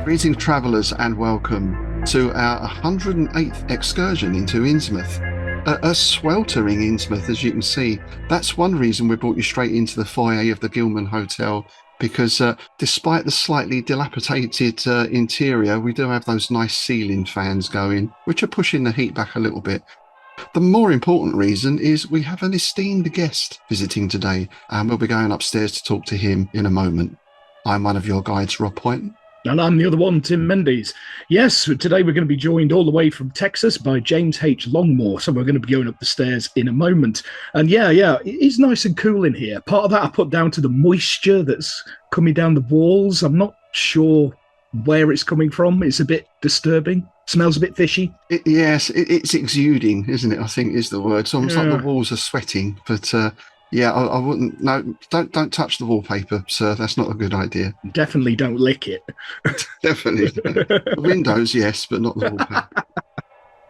Greetings, travellers, and welcome to our 108th excursion into Innsmouth. A sweltering Innsmouth, as you can see. That's one reason we brought you straight into the foyer of the Gilman Hotel, because despite the slightly dilapidated interior, we do have those nice ceiling fans going, which are pushing the heat back a little bit. The more important reason is we have an esteemed guest visiting today, and we'll be going upstairs to talk to him in a moment. I'm one of your guides, Rob Point. And I'm the other one, Tim Mendes. Yes, today we're going to be joined all the way from Texas by James H Longmore. So we're going to be going up the stairs in a moment. And yeah, it's nice and cool in here. Part of that I put down to the moisture that's coming down the walls. I'm not sure where it's coming from. It's a bit disturbing. Smells a bit fishy. It's exuding, isn't it? I think is the word. It's almost like the walls are sweating. But yeah, I wouldn't. No, don't touch the wallpaper, sir. That's not a good idea. Definitely don't lick it. Definitely. The windows, yes, but not the wallpaper.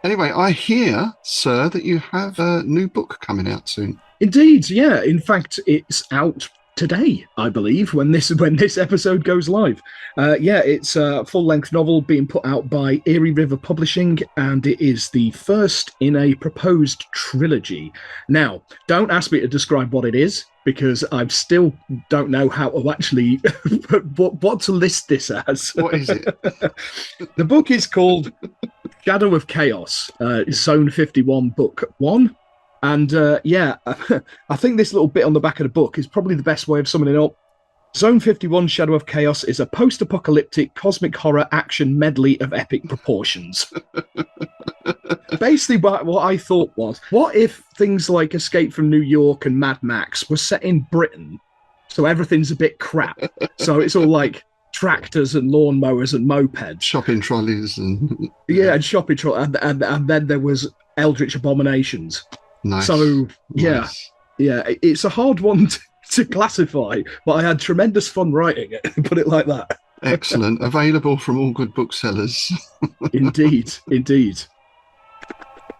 Anyway, I hear, sir, that you have a new book coming out soon. Indeed, yeah. In fact, it's out today, I believe, when this episode goes live. It's a full-length novel being put out by Erie River Publishing, and it is the first in a proposed trilogy. Now, don't ask me to describe what it is, because I still don't know how to actually what to list this as. What is it? The book is called Shadow of Chaos, Zone 51, Book 1. And I think this little bit on the back of the book is probably the best way of summing it up. Zone 51, Shadow of Chaos is a post-apocalyptic cosmic horror action medley of epic proportions. Basically, what I thought was, what if things like Escape from New York and Mad Max were set in Britain, so everything's a bit crap? So it's all like tractors and lawnmowers and mopeds. Shopping trolleys and... Yeah, and shopping trolleys. And then there was Eldritch Abominations. Nice. So, Nice. It's a hard one to classify, but I had tremendous fun writing it, put it like that. Excellent. Available from all good booksellers. Indeed.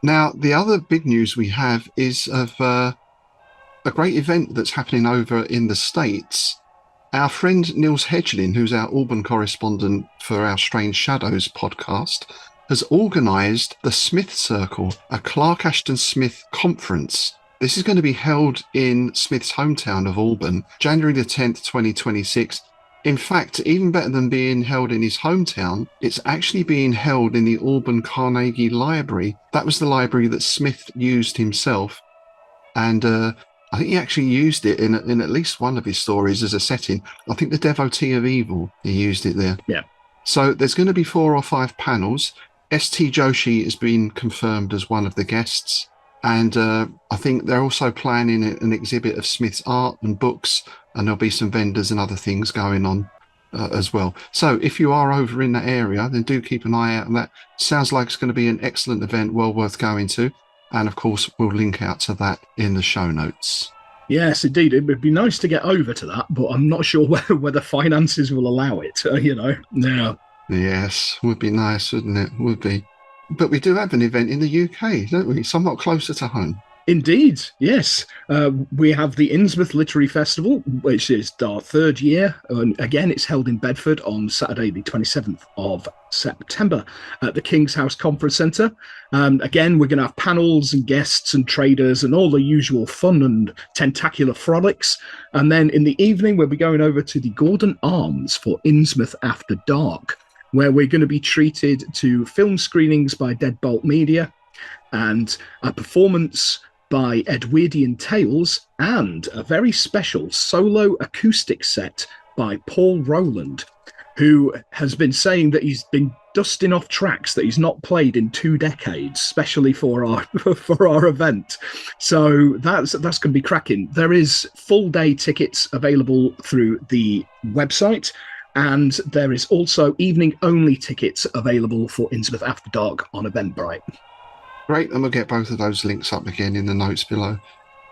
Now, the other big news we have is of a great event that's happening over in the States. Our friend Niels Hedgelin, who's our Auburn correspondent for our Strange Shadows podcast, has organised the Smith Circle, a Clark Ashton Smith conference. This is going to be held in Smith's hometown of Auburn, January the 10th, 2026. In fact, even better than being held in his hometown, it's actually being held in the Auburn Carnegie Library. That was the library that Smith used himself. And I think he actually used it in at least one of his stories as a setting. I think The Devotee of Evil, he used it there. Yeah. So there's going to be 4 or 5 panels. S.T. Joshi has been confirmed as one of the guests, and I think they're also planning an exhibit of Smith's art and books, and there'll be some vendors and other things going on as well. So if you are over in that area, then do keep an eye out on that. Sounds like it's going to be an excellent event, well worth going to, and of course we'll link out to that in the show notes. Yes, indeed. It would be nice to get over to that, but I'm not sure whether finances will allow it, No. Yes, would be nice, wouldn't it? Would be. But we do have an event in the UK, don't we? Somewhat closer to home. Indeed, yes. We have the Innsmouth Literary Festival, which is our 3rd year. And again, it's held in Bedford on Saturday, the 27th of September at the King's House Conference Centre. Again, we're going to have panels and guests and traders and all the usual fun and tentacular frolics. And then in the evening, we'll be going over to the Gordon Arms for Innsmouth After Dark, where we're going to be treated to film screenings by Deadbolt Media and a performance by Edwardian Tales and a very special solo acoustic set by Paul Rowland, who has been saying that he's been dusting off tracks that he's not played in 2 decades, especially for our event. So that's going to be cracking. There is full day tickets available through the website. And there is also evening-only tickets available for Innsmouth After Dark on Eventbrite. Great, and we'll get both of those links up again in the notes below.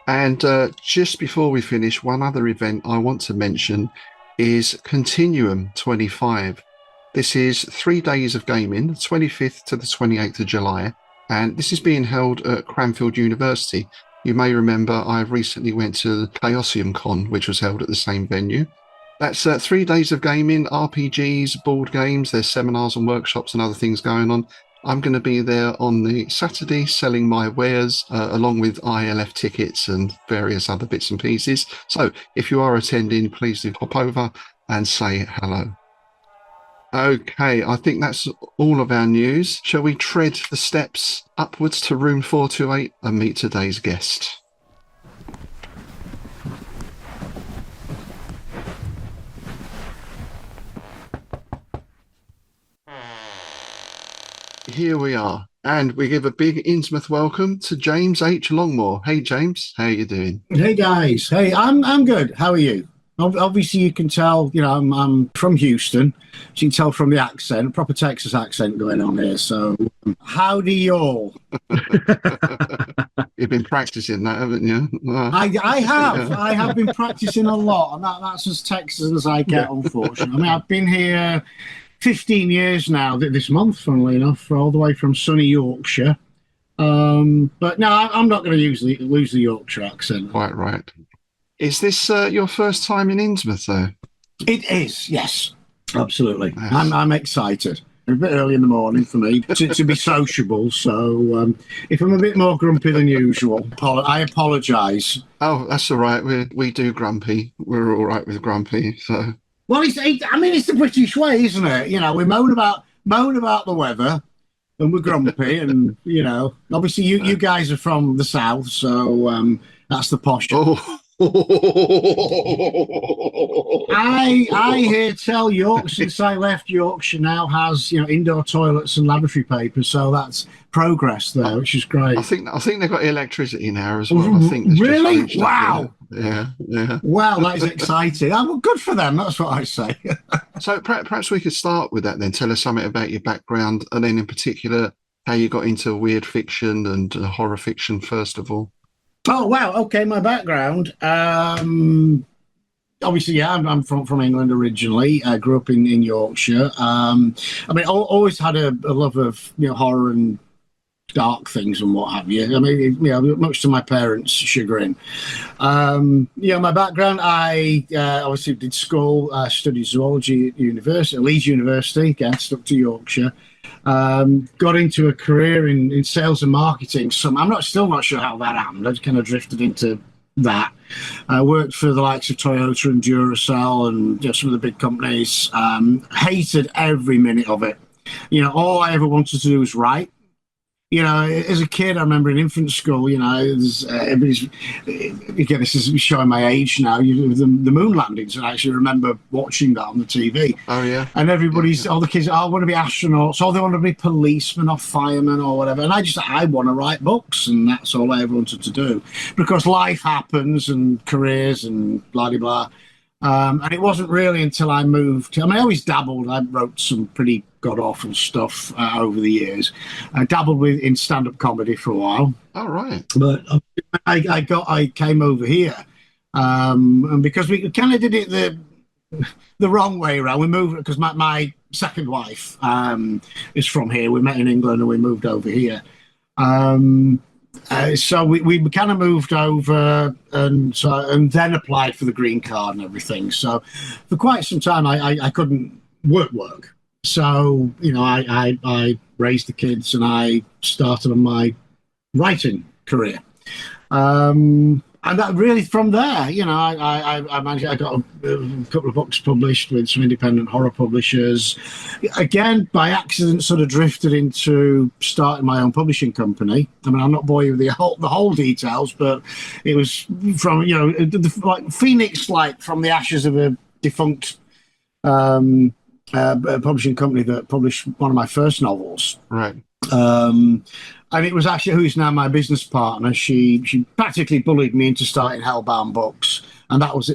And just before we finish, one other event I want to mention is Continuum 25. This is 3 days of gaming, the 25th to the 28th of July, and this is being held at Cranfield University. You may remember I recently went to Chaosium Con, which was held at the same venue. That's 3 days of gaming, RPGs, board games. There's seminars and workshops and other things going on. I'm going to be there on the Saturday selling my wares along with ILF tickets and various other bits and pieces. So if you are attending, please do hop over and say hello. Okay, I think that's all of our news. Shall we tread the steps upwards to room 428 and meet today's guest? Here we are, and we give a big Innsmouth welcome to James H Longmore. Hey James, how are you doing? Hey guys, hey, I'm good. How are you? Obviously, you can tell. You know, I'm from Houston. So you can tell from the accent, proper Texas accent going on here. So, howdy y'all. You've been practicing that, haven't you? I have. Yeah. I have been practicing a lot, and that's as Texas as I get, unfortunately. I mean, I've been here 15 years now, this month, funnily enough, all the way from sunny Yorkshire. But no, I'm not going to lose the Yorkshire accent. Quite right. Is this your first time in Innsmouth, though? It is, yes, absolutely. Yes. I'm excited. A bit early in the morning for me to be sociable, so if I'm a bit more grumpy than usual, I apologise. Oh, that's all right. We do grumpy. We're all right with grumpy, so... Well, it's the British way, isn't it? You know, we moan about the weather, and we're grumpy, and you know, obviously you guys are from the south, so that's the posh. Oh. I hear tell York since I left Yorkshire now has, you know, indoor toilets and lavatory paper, so that's progress there, which is great. I think they've got electricity now as well. I think really, wow, yeah. Wow, that is exciting. Well, good for them. That's what I say. So perhaps we could start with that then. Tell us something about your background, and then in particular how you got into weird fiction and horror fiction first of all. Oh wow, okay, my background. Obviously, yeah, I'm from England originally. I grew up in Yorkshire. I mean, always had a love of, you know, horror and dark things and what have you. I mean, you know, much to my parents' chagrin. You know, my background, I obviously did school, studied zoology at university, at Leeds University, again, stuck to Yorkshire. Got into a career in sales and marketing. So I'm still not sure how that happened. I kind of drifted into that. I worked for the likes of Toyota and Duracell and, you know, some of the big companies. Hated every minute of it. You know, all I ever wanted to do was write. You know, as a kid, I remember in infant school, you know, everybody's, again, this is showing my age now, the moon landings, and I actually remember watching that on the TV. Oh, yeah. And all the kids, I want to be astronauts, or they want to be policemen or firemen or whatever. And I want to write books, and that's all I ever wanted to do. Because life happens, and careers, and blah-de-blah. And it wasn't really until I moved. I mean, I always dabbled. I wrote some pretty god-awful stuff over the years. I dabbled in stand-up comedy for a while. Oh, right. But I came over here, and because we kind of did it the wrong way around. We moved because my second wife is from here. We met in England and we moved over here. So we kind of moved over and then applied for the green card and everything. So for quite some time, I couldn't work. So, you know, I raised the kids and I started on my writing career. And that really from there, you know, I managed. I got a couple of books published with some independent horror publishers. Again, by accident, sort of drifted into starting my own publishing company. I mean, I'm not boring you with the whole details, but it was from, you know, like Phoenix, like from the ashes of a defunct publishing company that published one of my first novels. Right. And it was actually who's now my business partner. She practically bullied me into starting Hellbound Books, and that was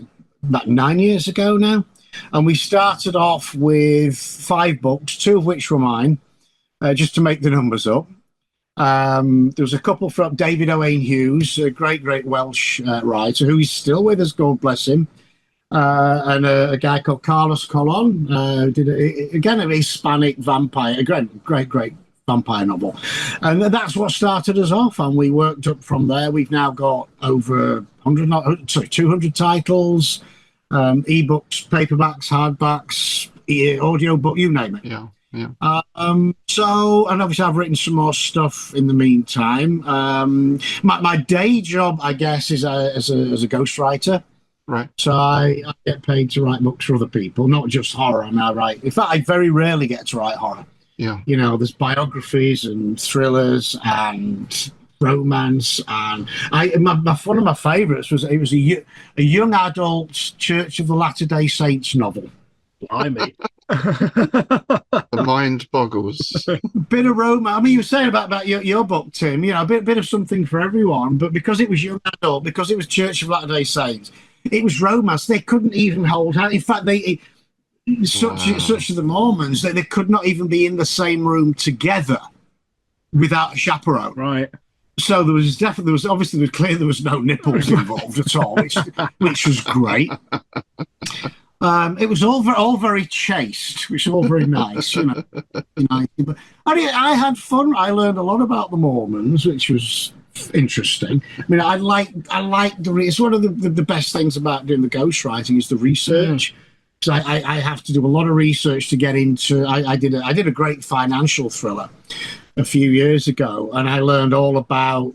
about 9 years ago now. And we started off with 5 books, 2 of which were mine, just to make the numbers up. There was a couple from David Owain Hughes, a great Welsh writer who is still with us, God bless him. And a guy called Carlos Colon did again a Hispanic vampire, a great vampire novel, and that's what started us off. And we worked up from there. We've now got over 200 titles. ebooks, paperbacks, hardbacks, audio book, you name it. Yeah. Yeah. So, and obviously I've written some more stuff in the meantime. My day job, I guess, is as a ghostwriter. Right. So I get paid to write books for other people, not just horror. I mean, I write. In fact, I very rarely get to write horror. Yeah. You know, there's biographies and thrillers and romance, and one of my favourites was a young adult Church of the Latter-day Saints novel. Blimey. The mind boggles. Bit of romance. I mean, you were saying about your book, Tim. You know, a bit of something for everyone. But because it was young adult, because it was Church of Latter-day Saints, it was romance. They couldn't even hold hands. In fact, such are the Mormons that they could not even be in the same room together without a chaperone. Right. So there was obviously clear there was no nipples involved at all, which was great. It was all very chaste, which was all very nice, you know. But I had fun. I learned a lot about the Mormons, which was interesting. I mean, I like it's one of the best things about doing the ghostwriting is the research. So I have to do a lot of research to get into. I did a great financial thriller a few years ago, and I learned all about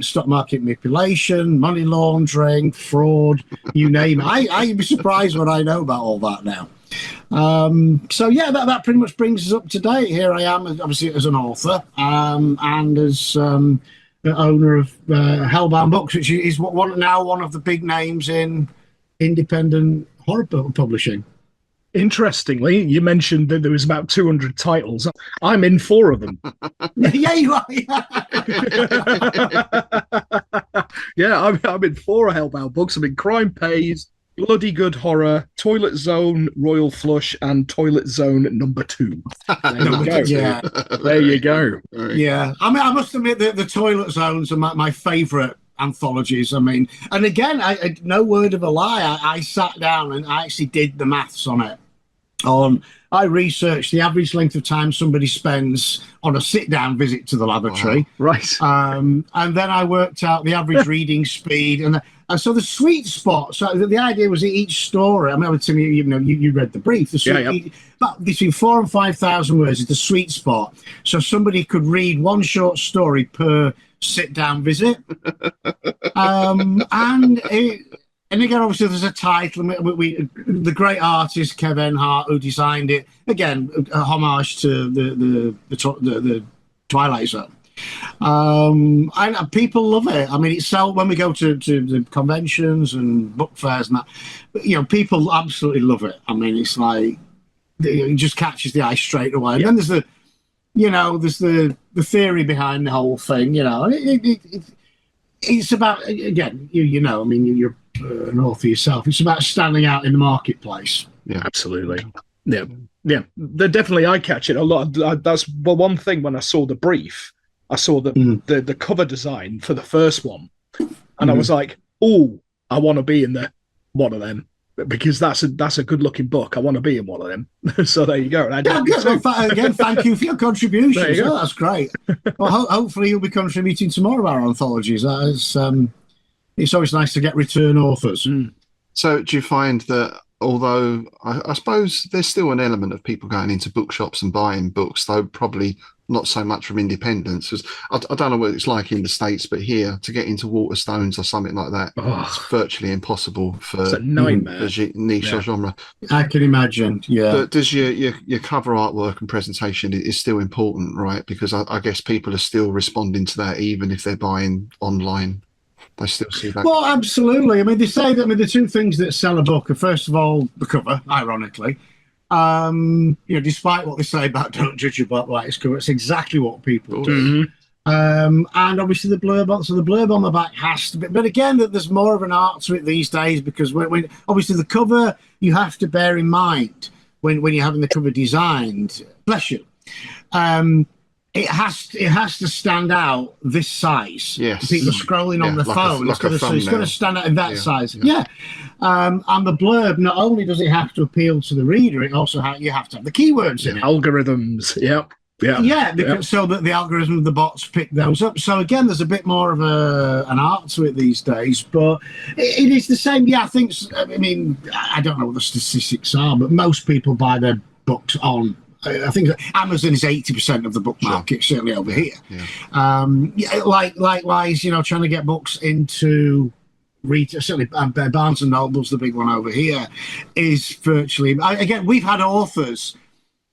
stock market manipulation, money laundering, fraud, you name it. I'd be surprised what I know about all that now. So yeah, that pretty much brings us up to date. Here I am, obviously as an author, and as the owner of Hellbound Books, which is now one of the big names in independent horror publishing. Interestingly, you mentioned that there was about 200 titles. I'm in 4 of them. Yeah, you are. Yeah, I'm in 4 Hellbound Books. I'm in Crime Pays, Bloody Good Horror, Toilet Zone, Royal Flush, and Toilet Zone number 2. There you go. Yeah. There you go. Yeah. I mean, I must admit that the Toilet Zones are my favourite anthologies. I mean, and again, I no word of a lie, I sat down and I actually did the maths on it. I researched the average length of time somebody spends on a sit-down visit to the lavatory. Wow. Right. And then I worked out the average reading speed, and so the sweet spot. So the idea was that each story. I mean, Tim, you read the brief. But between 4,000 and 5,000 words is the sweet spot. So somebody could read one short story per sit-down visit, and again, obviously, there's a title. The great artist Kevin Hart, who designed it, again, a homage to the Twilight Zone. And people love it. I mean, it's when we go to the conventions and book fairs and that, people absolutely love it. I mean, it's like it just catches the eye straight away. And then there's the theory behind the whole thing. It's about, again, I mean, you're an author yourself. It's about standing out in the marketplace. Yeah, absolutely. Yeah. They're definitely eye-catching. A lot. That's one thing. When I saw the brief, I saw the cover design for the first one, and I was like, "Oh, I want to be in one of them because that's a good-looking book. I want to be in one of them." So there you go. And again, thank you for your contributions. Oh, that's great. Well, hopefully you'll be contributing to more of our anthologies. That is. It's always nice to get return authors. So do you find that, although I suppose there's still an element of people going into bookshops and buying books, though probably not so much from independents, because I don't know what it's like in the States, but here to get into Waterstones or something like that, it's virtually impossible for it's a nightmare. The niche genre. I can imagine, yeah. But does your cover artwork and presentation is still important, right? Because I guess people are still responding to that, even if they're buying online. I still see that. Well, absolutely. I mean, they say that the two things that sell a book are, first of all, the cover, ironically. Despite what they say about don't judge a book by its cover, it's exactly what people do. And obviously the blurb. So the blurb on the back has to be. But again, that there's more of an art to it these days, because when obviously the cover, you have to bear in mind when you're having the cover designed. Bless you. It has to stand out this size. Yes. People scrolling on the phone. It's got to stand out in that size. Yeah. And the blurb, not only does it have to appeal to the reader, it also you have to have the keywords in it. Algorithms. Yep. Yeah, because so that the algorithm of the bots pick those up. So again, there's a bit more of an art to it these days, but it is the same. Yeah, I mean, I don't know what the statistics are, but most people buy their books on. I think Amazon is 80% of the book market, certainly over here. Yeah. Likewise, trying to get books into retail, certainly Barnes and Noble's the big one over here, is virtually. Again, we've had authors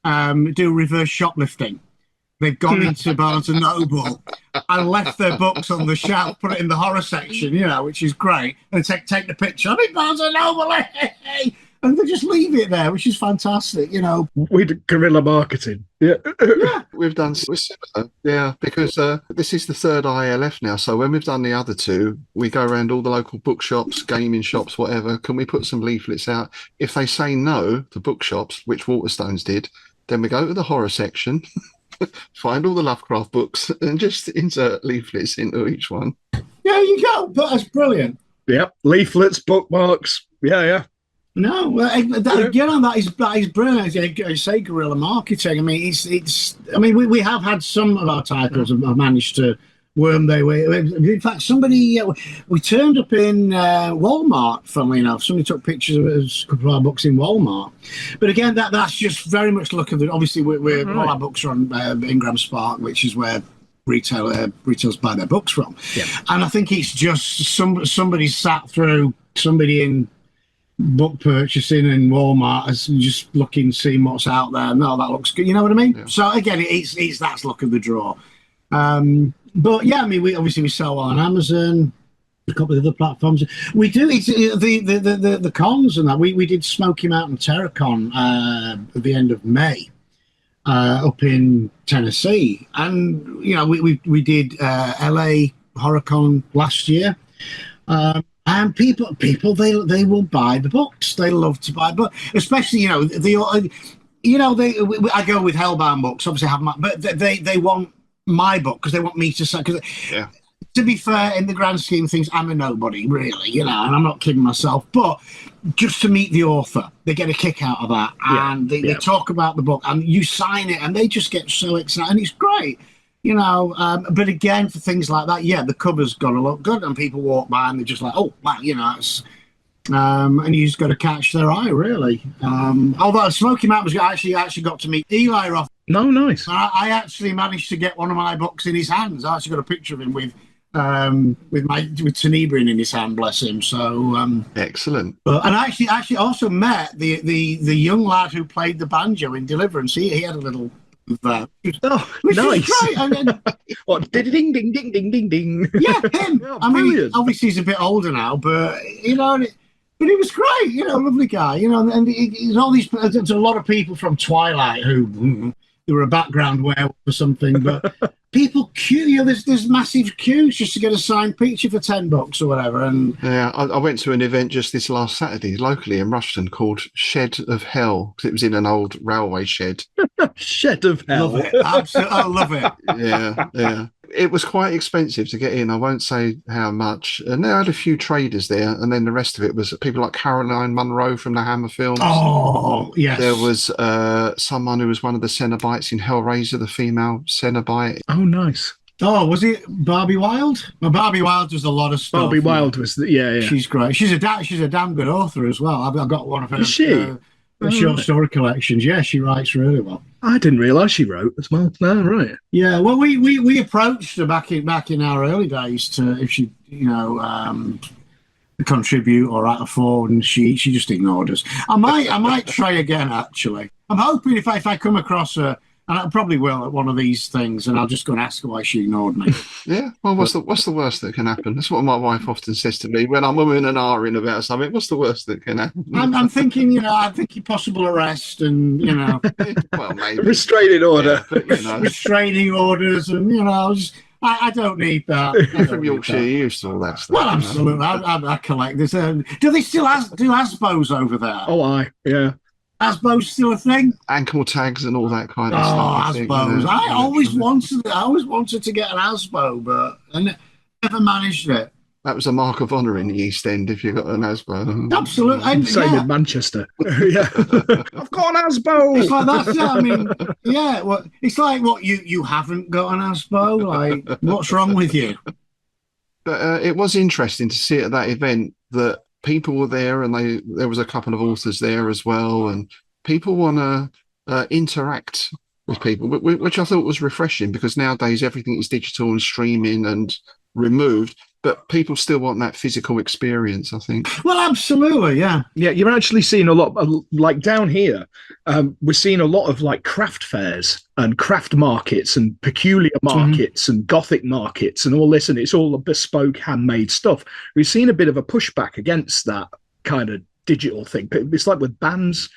do reverse shoplifting. They've gone into Barnes and Noble and left their books on the shelf, put it in the horror section, which is great, and take the picture. I'm in Barnes and Noble, hey! And they just leave it there, which is fantastic, We do guerrilla marketing. Yeah. We've done similar. Yeah, because this is the third ILF now. So when we've done the other two, we go around all the local bookshops, gaming shops, whatever. Can we put some leaflets out? If they say no to bookshops, which Waterstones did, then we go to the horror section, find all the Lovecraft books, and just insert leaflets into each one. Yeah, you go. But that's brilliant. Yep, leaflets, bookmarks. Yeah. No, that is brilliant. I say guerrilla marketing. I mean, it's. I mean, we have had some of our titles have managed to worm their way. In fact, we turned up in Walmart. Funnily enough, somebody took pictures of a couple of our books in Walmart. But again, that's just very much luck of the. Obviously, all our books are on Ingram Spark, which is where retailers buy their books from. Yeah. And I think it's just somebody sat through somebody in book purchasing in Walmart as just looking, seeing what's out there. No, that looks good. You know what I mean? Yeah. So again, it's that's luck of the draw. But yeah, I mean, we sell on Amazon, a couple of other platforms. We do the cons and that. We did Smoky Mountain Terracon at the end of May up in Tennessee, and we did LA HorrorCon last year. And people, they will buy the books. They love to buy books, especially I go with Hellbound books. Obviously, but they want my book because they want me to say. To be fair, in the grand scheme of things, I'm a nobody, really, and I'm not kidding myself. But just to meet the author, they get a kick out of that, and they talk about the book, and you sign it, and they just get so excited, and it's great. But again, for things like that, the cover's got to look good, and people walk by and they're just like, oh, wow, it's, and you just got to catch their eye, really. Although Smoky Mountain actually got to meet Eli Roth. No, nice. I actually managed to get one of my books in his hands. I actually got a picture of him with Tenebrian in his hand, bless him. So excellent. And I actually also met the young lad who played the banjo in Deliverance. He had a little. Nice. What? Ding, ding, ding, ding, ding, ding. Yeah, him. I mean, obviously he's a bit older now, but but he was great. Lovely guy. And there's all these. There's a lot of people from Twilight who they were a background werewolf or something, but people queue. There's massive queues just to get a signed picture for $10 or whatever. And I went to an event just this last Saturday locally in Rushton called Shed of Hell, because it was in an old railway shed. Shed of Hell. Love it. Absolutely, I love it. Yeah. It was quite expensive to get in. I won't say how much. And they had a few traders there, and then the rest of it was people like Caroline Munro from the Hammer films. Oh, yes. There was someone who was one of the Cenobites in Hellraiser, the female Cenobite. Oh, nice. Oh, was it Barbie Wilde? Well, Barbie Wilde does a lot of stuff. Barbie Wilde was, yeah. She's great. She's a damn good author as well. I've got one of her. Is she? Short story collections. Yeah, she writes really well. I didn't realise she wrote as well. No, right. Yeah, well, we approached her back in our early days to if she contribute or write a forward, and she just ignored us. I might try again. Actually, I'm hoping if I come across her, and I probably will at one of these things, and I'll just go and ask her why she ignored me. Yeah, well, what's the worst that can happen? That's what my wife often says to me when I'm in an R-ing about something. What's the worst that can happen? I'm thinking, possible arrest and, well, maybe restraining order, restraining orders, and I don't need that. From Yorkshire, you used to all that stuff. Well, absolutely. I collect this. Do they still do ASBOs over there? Oh, yeah. ASBO's still a thing. Ankle tags and all that kind of stuff. ASBOs. I always wanted to get an ASBO, but I never managed it. that was a mark of honour in the East End if you got an Asbo. Absolutely. And, Same yeah, in Manchester. Yeah, I've got an Asbo. it's like that's it. I mean, yeah. Well, it's like what you haven't got an Asbo. Like, what's wrong with you? But it was interesting to see at that event that people were there, and there was a couple of authors there as well, and people want to interact with people, which I thought was refreshing, because nowadays everything is digital and streaming and removed, but people still want that physical experience, I think. Well, absolutely, yeah. Yeah, you're actually seeing a lot, like down here, we're seeing a lot of like craft fairs and craft markets and peculiar markets and gothic markets and all this, and it's all a bespoke handmade stuff. We've seen a bit of a pushback against that kind of digital thing. It's like with bands,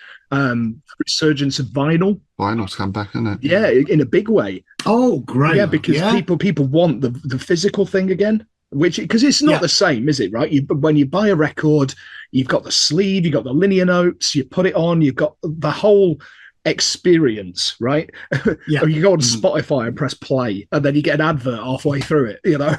resurgence of vinyl. Vinyl's come back, isn't it? Yeah, in a big way. Oh, great. Yeah, because people want the physical thing again. Which, because it's not the same, is it? Right? When you buy a record, you've got the sleeve, you've got the linear notes, you put it on, you've got the whole experience, right? Yeah. Or you go on Spotify and press play, and then you get an advert halfway through it. You know?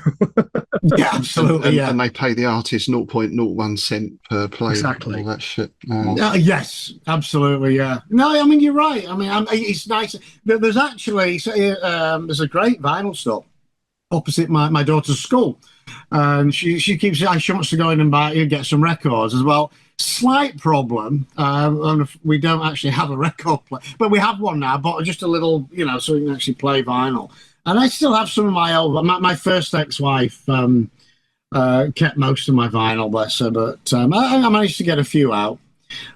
Yeah, absolutely. And they pay the artist 0.01 cent per play. Exactly. All that shit. Yes, absolutely. Yeah. No, I mean, you're right. I mean, it's nice. There's actually there's a great vinyl store opposite my daughter's school, and she keeps saying she wants to go in and get some records as well. Slight problem, and we don't actually have a record player, but we have one now. But just a little, so we can actually play vinyl. And I still have some of my old. My first ex-wife kept most of my vinyl, bless her, but I managed to get a few out.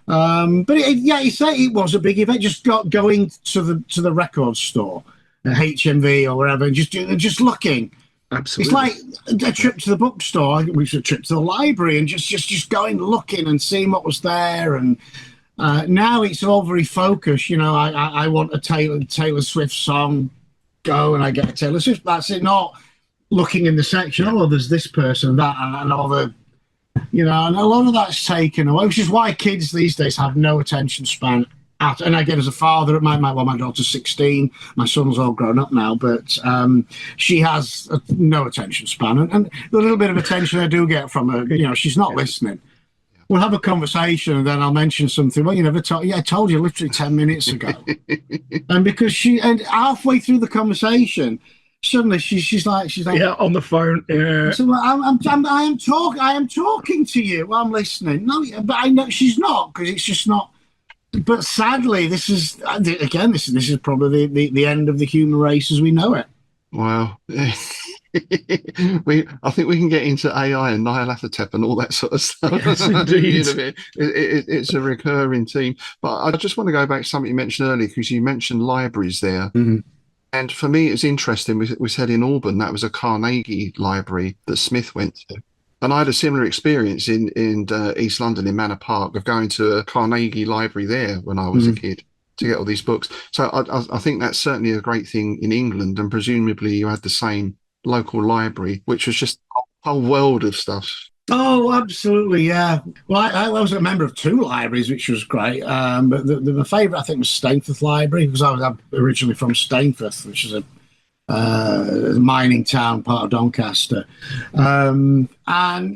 But you say it was a big event. Just going to the record store, HMV or wherever, and just looking. Absolutely. It's like a trip to the bookstore. We should trip to the library and just going looking and seeing what was there. And now it's all very focused. I want a Taylor Swift song. Go and I get a Taylor Swift. That's it. Not looking in the section. Oh, there's this person, that, and all the. And a lot of that's taken away, which is why kids these days have no attention span. And again, as a father, my daughter's 16. My son's all grown up now, but she has no attention span. And the little bit of attention I do get from her, she's not listening. We'll have a conversation, and then I'll mention something. Well, you never told. Yeah, I told you literally 10 minutes ago. And because and halfway through the conversation, suddenly she's like, yeah, on the phone. Yeah. So I am talking to you. Well, I'm listening. No, but I know she's not, because it's just not. But sadly, this is probably the end of the human race as we know it. Wow. I think we can get into AI and Nyarlathotep and all that sort of stuff. Yes, indeed. It's a recurring theme. But I just want to go back to something you mentioned earlier, because you mentioned libraries there. Mm-hmm. And for me, it's interesting. We said in Auburn, that was a Carnegie library that Smith went to. And I had a similar experience in East London, in Manor Park, of going to a Carnegie library there when I was a kid to get all these books. So I think that's certainly a great thing in England, and presumably you had the same local library, which was just a whole world of stuff. Oh, absolutely, yeah. Well, I was a member of two libraries, which was great. But my favourite, I think, was Stainforth Library, because I'm originally from Stainforth, which is a mining town, part of Doncaster. And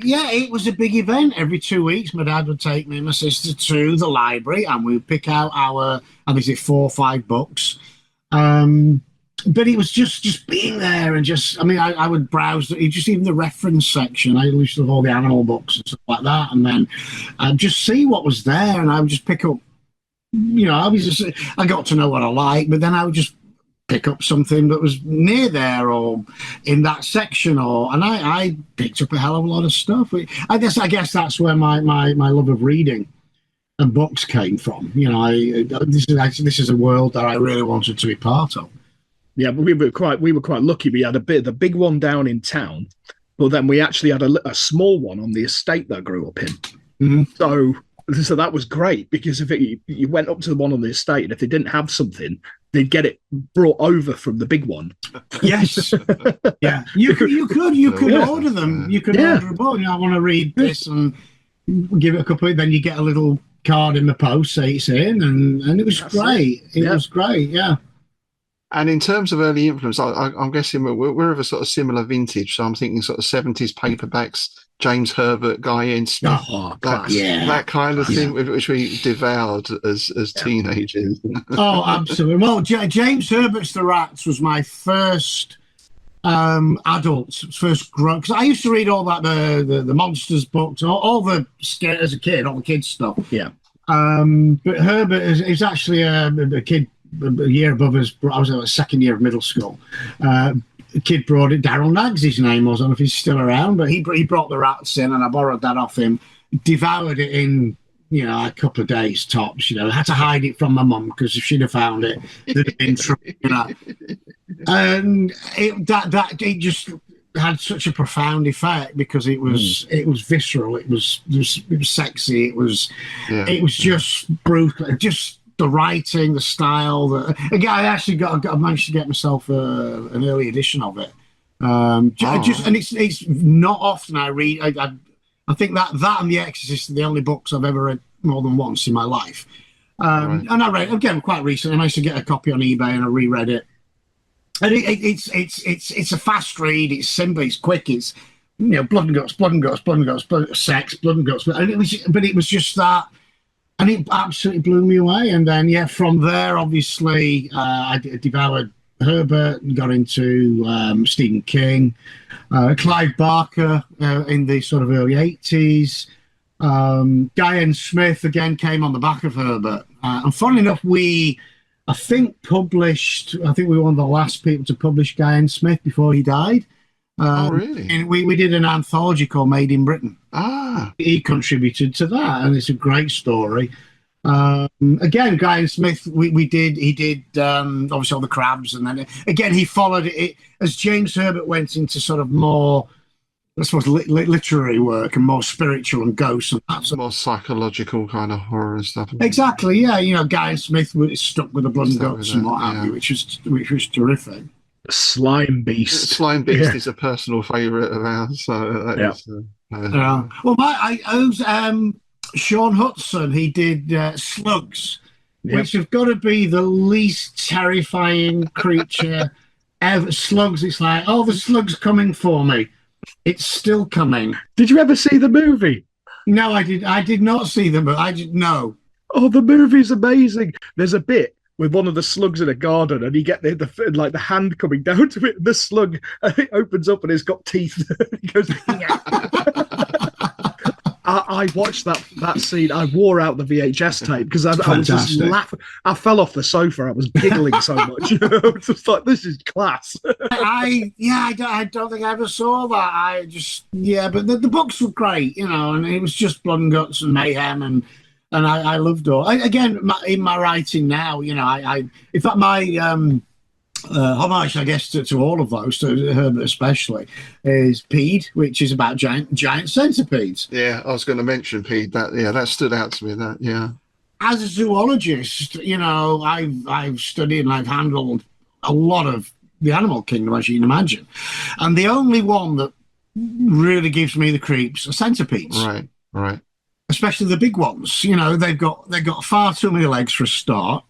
yeah, it was a big event. Every 2 weeks, my dad would take me and my sister to the library, and we would pick out our, 4 or 5 books. But it was just being there, and I would browse just even the reference section. I used to have all the animal books and stuff like that, and then I'd just see what was there, and I would just pick up, I got to know what I like, but then I would just pick up something that was near there or in that section, and I picked up a hell of a lot of stuff. I guess that's where my love of reading and books came from. This is a world that I really wanted to be part of. Yeah, but we were quite lucky. We had the big one down in town, but then we actually had a small one on the estate that I grew up in. Mm-hmm. So that was great, because if you went up to the one on the estate, and if they didn't have something, they'd get it brought over from the big one. Yes, yeah. You could order them. You could order a book. I want to read this, and give it a couple. Then you get a little card in the post, say it's in, and it was great. It was great. Yeah. And in terms of early influence, I'm guessing we're of a sort of similar vintage. So I'm thinking sort of 70s paperbacks, James Herbert, Guy Innsmouth, that kind of thing, which we devoured as teenagers. Oh, absolutely. Well, James Herbert's The Rats was my first adult, first grown, because I used to read all that, the monsters books, all the as a kid, all the kids stuff. Yeah. But Herbert is actually a kid a year above us. I was in the second year of middle school. A kid brought it. Darryl Nagg's his name was. I don't know if he's still around, but he brought The Rats in, and I borrowed that off him. Devoured it in a couple of days tops. I had to hide it from my mum because if she'd have found it, there'd have been trouble. And it just had such a profound effect because it was visceral. It was sexy. It was just brutal. Just the writing, the style. Again, I managed to get myself an early edition of it. And it's not often I read. I think that and The Exorcist are the only books I've ever read more than once in my life. And I read again quite recently. I managed to get a copy on eBay and I reread it. And it's a fast read. It's simple. It's quick. It's blood and guts, sex, blood and guts. And it was just that. And it absolutely blew me away. And then, from there, obviously, I devoured Herbert and got into Stephen King, Clive Barker in the sort of early 80s. Guy N. Smith, again, came on the back of Herbert. And funnily enough, I think we were one of the last people to publish Guy N. Smith before he died. Oh, really? And we did an anthology called Made in Britain. He contributed to that, and it's a great story. Again, Guy N. Smith, he did obviously all the crabs, and then again he followed it as James Herbert went into sort of more, I suppose, literary work and more spiritual and ghosts and that sort more psychological kind of horror and stuff. Exactly, yeah. Guy N. Smith was stuck with the blood and guts and what have you, which was terrific. Slime Beast. Slime Beast is a personal favourite of ours. So that is, well, Sean Hudson, he did Slugs, which have got to be the least terrifying creature ever. Slugs, it's like, the slug's coming for me. It's still coming. Did you ever see the movie? No, I did not see the movie. I did no. Oh, the movie's amazing. There's a bit with one of the slugs in a garden, and you get the hand coming down to it. The slug, it opens up and it's got teeth. He goes, I watched that scene. I wore out the VHS tape because I was just laughing. I fell off the sofa. I was giggling so much. I was just like, this is class. I don't think I ever saw that. But the books were great, and it was just blood and guts and mayhem and I loved all. Again, in my writing now, in fact, my homage, I guess, to all of those, to Herbert especially, is Pede, which is about giant centipedes. Yeah, I was going to mention Pede. That stood out to me. As a zoologist, I've studied and I've handled a lot of the animal kingdom, as you can imagine, and the only one that really gives me the creeps are centipedes. Right. Especially the big ones, they've got far too many legs for a start,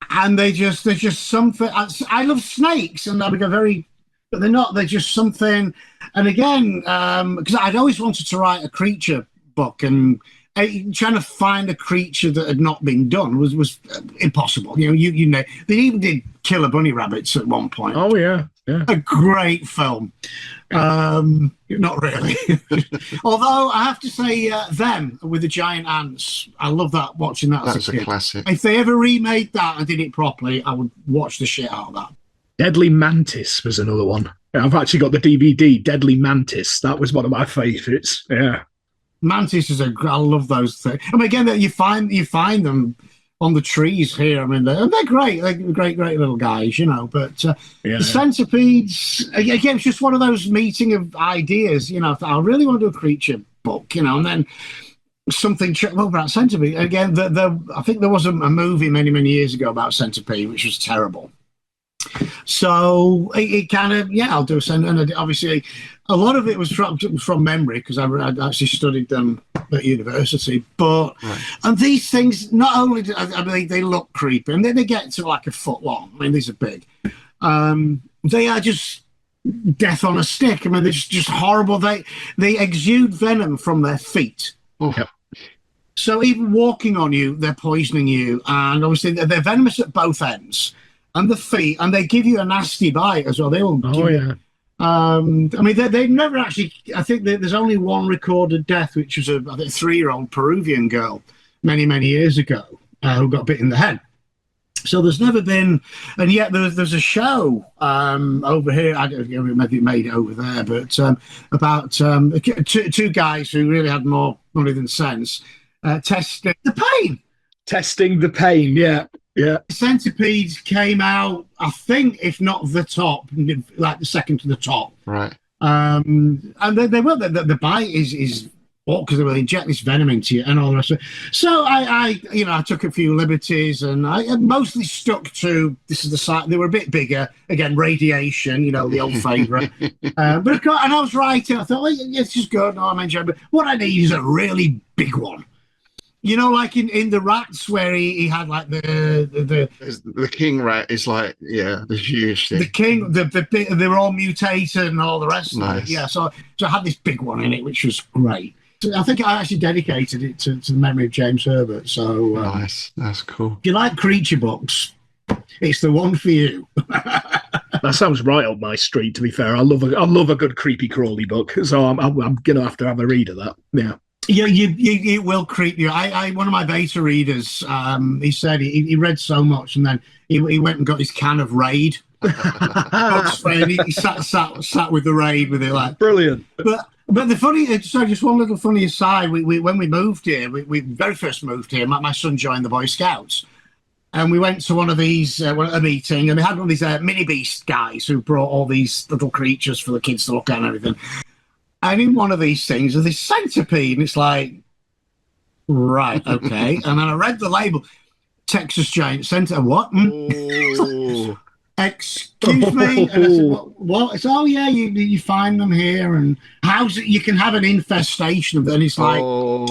and they're just something. I love snakes, and but they're not. They're just something. And again, because I'd always wanted to write a creature book, and trying to find a creature that had not been done was impossible. They even did Killer Bunny Rabbits at one point. Oh yeah. A great film. Not really. Although I have to say, Them with the giant ants, I love that. Watching that as a kid. Classic. If they ever remade that and did it properly, I would watch the shit out of that. Deadly Mantis was another one. I've actually got the DVD. Deadly Mantis. That was one of my favourites. Yeah. Mantis I love those things. Again, you find them on the trees here. They're great. They're great little guys, But the centipedes, again, it's just one of those meeting of ideas. I really want to do a creature book, and then something about centipede. Again, I think there was a movie many years ago about centipede, which was terrible. So it kind of I'll do a and obviously a lot of it was from memory because I'd actually studied them at university. But and these things not only they look creepy and then they get to like a foot long. These are big. They are just death on a stick. I mean, they're just horrible. They exude venom from their feet. Oh. Yep. So even walking on you, they're poisoning you, and obviously they're venomous at both ends, and the feet, and they give you a nasty bite as well. They will. I mean, they've never actually. I think there's only one recorded death, which was I think, a 3-year-old Peruvian girl many years ago who got bit in the head. So there's never been, and yet there's a show over here. I don't know, maybe it made it over there, but about two guys who really had more money than sense testing the pain. Testing the pain, yeah. Centipedes came out, I think, if not the top, like the second to the top. Right. And they will. The bite is because they will inject this venom into you and all the rest of it. So I took a few liberties, and I mostly stuck to this is the site. They were a bit bigger. Again, radiation, the old favourite. But I was writing. I thought, well, it's just good. No, I'm enjoying. But what I need is a really big one. Like in the rats where he had like the king rat is like the huge thing. The king, they were all mutated and all the rest nice. Of it. Yeah, so I had this big one in it, which was great. So I think I actually dedicated it to the memory of James Herbert. So nice, that's cool. If you like creature books, it's the one for you. That sounds right up my street. To be fair, I love a good creepy crawly book. So I'm gonna have to have a read of that. Yeah. Yeah, it will creep you. One of my beta readers, he said he read so much, and then he went and got his can of Raid. He sat with the Raid with it, like brilliant. But the funny, so just one little funny aside. We when we moved here, we very first moved here. My son joined the Boy Scouts, and we went to one of these a meeting, and they had one of these mini beast guys who brought all these little creatures for the kids to look at and everything. And in one of these things, there's this centipede, and it's like, right, okay. And then I read the label, Texas Giant Centipede. What? Excuse me. And I said, what? It's, oh, yeah, you find them here. And how's it you can have an infestation of them? And it's like,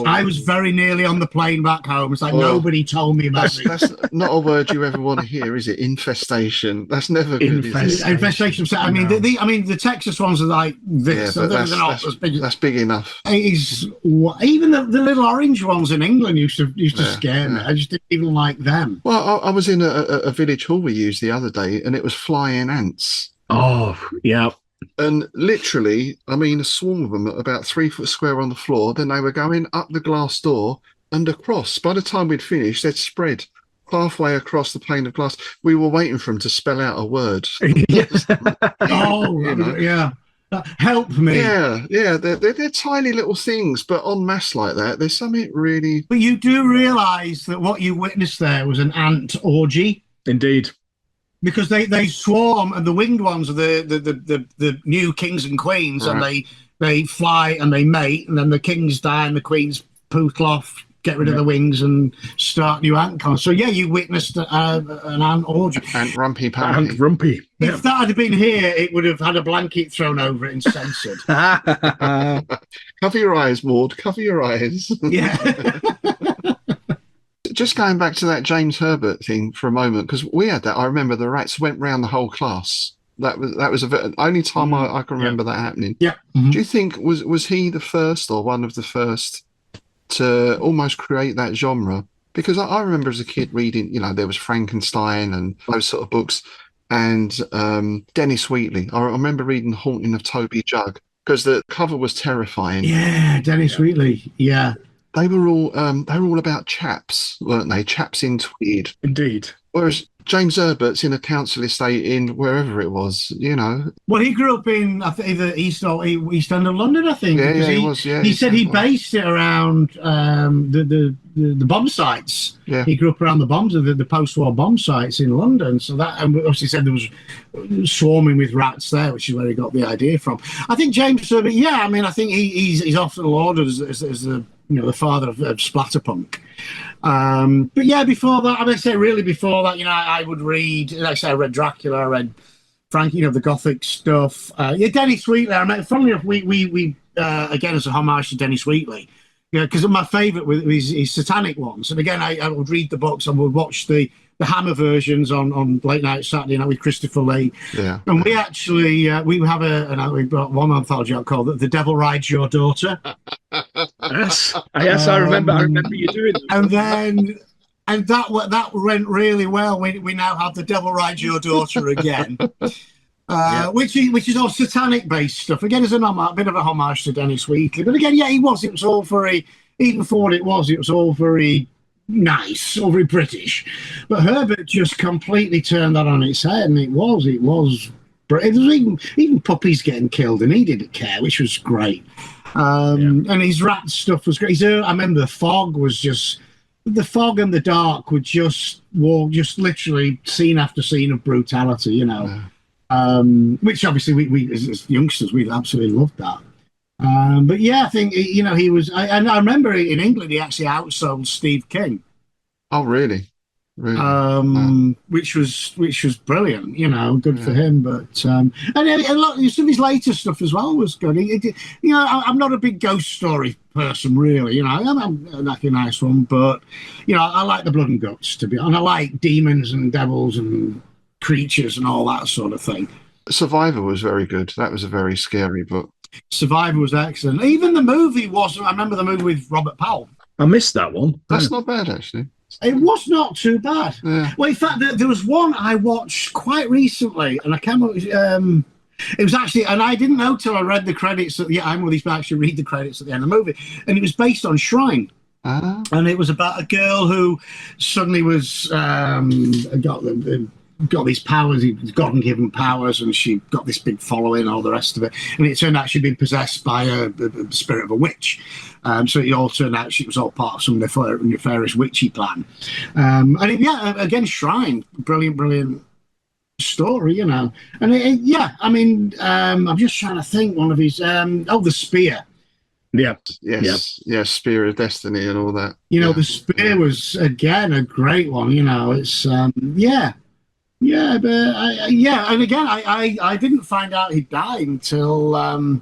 I was very nearly on the plane back home. It's like, nobody told me about it. That's not a word you ever want to hear, is it? Infestation. That's never good. Infestation. I mean, the Texas ones are like this. Yeah, but that's big enough. It is, even the little orange ones in England used to scare me. I just didn't even like them. Well, I was in a village hall we used the other day, and it was flying ants. Oh, yeah. And literally, I mean, a swarm of them, about 3 foot square on the floor. Then they were going up the glass door and across. By the time we'd finished, they'd spread halfway across the pane of glass. We were waiting for them to spell out a word. Yes. Yeah. Help me. Yeah. They're tiny little things, but en masse like that, there's something really. But you do realise that what you witnessed there was an ant orgy. Indeed. Because they swarm, and the winged ones are the new kings and queens, right. And they fly and they mate, and then the kings die and the queens pootle off, get rid of the wings, and start new ant colonies. So yeah, you witnessed an ant orgy. Ant rumpy. Ant rumpy. Yeah. If that had been here, it would have had a blanket thrown over it and censored. Cover your eyes, Maud. Cover your eyes. Yeah. Just going back to that James Herbert thing for a moment, because we had that. I remember the rats went round the whole class. That was the only time I can remember that happening. Yeah. Mm-hmm. Do you think was he the first or one of the first to almost create that genre? Because I remember as a kid reading, there was Frankenstein and those sort of books, and Dennis Wheatley. I remember reading Haunting of Toby Jug because the cover was terrifying. Yeah, Dennis Wheatley. Yeah. They were all about chaps, weren't they? Chaps in tweed. Indeed. Whereas James Herbert's in a council estate in wherever it was, Well, he grew up in either East End of London, I think. Yeah, he was. Yeah, he said he based it around the bomb sites. Yeah. He grew up around the bombs, the post-war bomb sites in London. So that, and obviously said there was swarming with rats there, which is where he got the idea from. I think James Herbert. Yeah, I mean, I think he's often lauded as the father of splatterpunk. But yeah, before that, before that, I would read, like I say, I read Dracula, I read Frank, the Gothic stuff. Dennis Wheatley. I mean, funnily enough, we again, as a homage to Dennis Wheatley, because my favourite was his satanic ones. And again, I would read the books, I would watch the the Hammer versions on late night Saturday night with Christopher Lee. Yeah. And we actually we have we've got one anthology out called "The Devil Rides Your Daughter." Yes, I remember. I remember you doing that. And then. And that went really well. We now have "The Devil Rides Your Daughter" again, which is all satanic based stuff. Again, it's a bit of a homage to Dennis Wheatley. But again, yeah, it was all very, even for what it was all very nice, all very British. But Herbert just completely turned that on its head, and it was even puppies getting killed, and he didn't care, which was great. And his rat stuff was great. I remember the fog and the dark were just literally scene after scene of brutality, you know. Which obviously we as youngsters we absolutely loved that. But yeah, I think he was. I remember in England he actually outsold Steve King. Oh, really? Really? Which was brilliant, good for him. But and a lot some of his later stuff as well was good. I'm not a big ghost story person, really. I'm like a nice one, but I like the blood and guts and I like demons and devils and creatures and all that sort of thing. Survivor was very good. That was a very scary book. Survivor was excellent. Even the movie wasn't. I remember the movie with Robert Powell. I missed that one. That's not bad, actually. It was not too bad. Yeah. Well, in fact, there was one I watched quite recently, and I can't remember. It was actually, and I didn't know till I read the credits. I'm with these people actually read the credits at the end of the movie, and it was based on Shrine. And it was about a girl who suddenly was got these powers, God given powers, and she got this big following, all the rest of it. And it turned out she'd been possessed by a spirit of a witch. So it all turned out she was all part of some nefarious witchy plan. Again, Shrine, brilliant story, And I'm just trying to think one of his, The Spear. Yeah. Yes. Yeah. Spear of Destiny and all that. The Spear was, again, a great one, It's, Yeah, but and again, I didn't find out he died until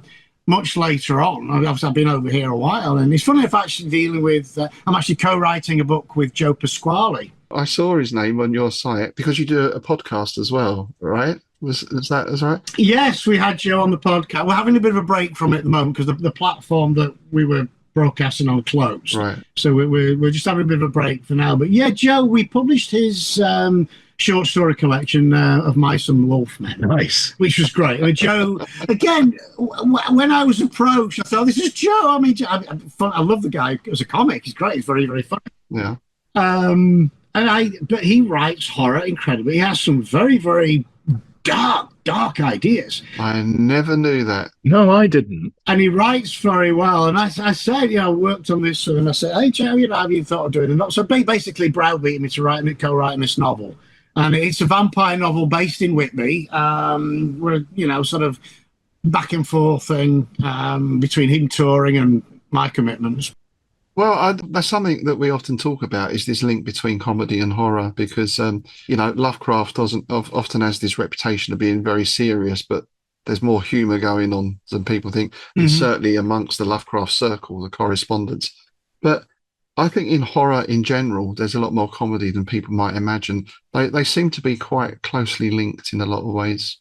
much later on. Obviously, I've been over here a while, and it's funny if actually dealing with. I'm actually co-writing a book with Joe Pasquale. I saw his name on your site because you do a podcast as well, right? Was that right? Yes, we had Joe on the podcast. We're having a bit of a break from it at the moment because the platform that we were broadcasting on closed. Right. So we're just having a bit of a break for now. But yeah, Joe, we published his short story collection of Mice and Wolfmen. Nice. Which was great. Joe, again, when I was approached, I thought, this is Joe. I mean, I love the guy as a comic. He's great. He's very, very funny. Yeah. But he writes horror incredibly. He has some very, very dark ideas. I never knew that. No, I didn't. And he writes very well. And I said, I worked on this, and I said, hey, Joe, have you thought of doing it? So basically browbeating me to co-writing this novel. And it's a vampire novel based in Whitby. We're, sort of back and forth thing between him touring and my commitments. Well, that's something that we often talk about is this link between comedy and horror because, Lovecraft often has this reputation of being very serious, but there's more humour going on than people think. Mm-hmm. And certainly amongst the Lovecraft circle, the correspondence. But I think in horror in general, there's a lot more comedy than people might imagine. They seem to be quite closely linked in a lot of ways.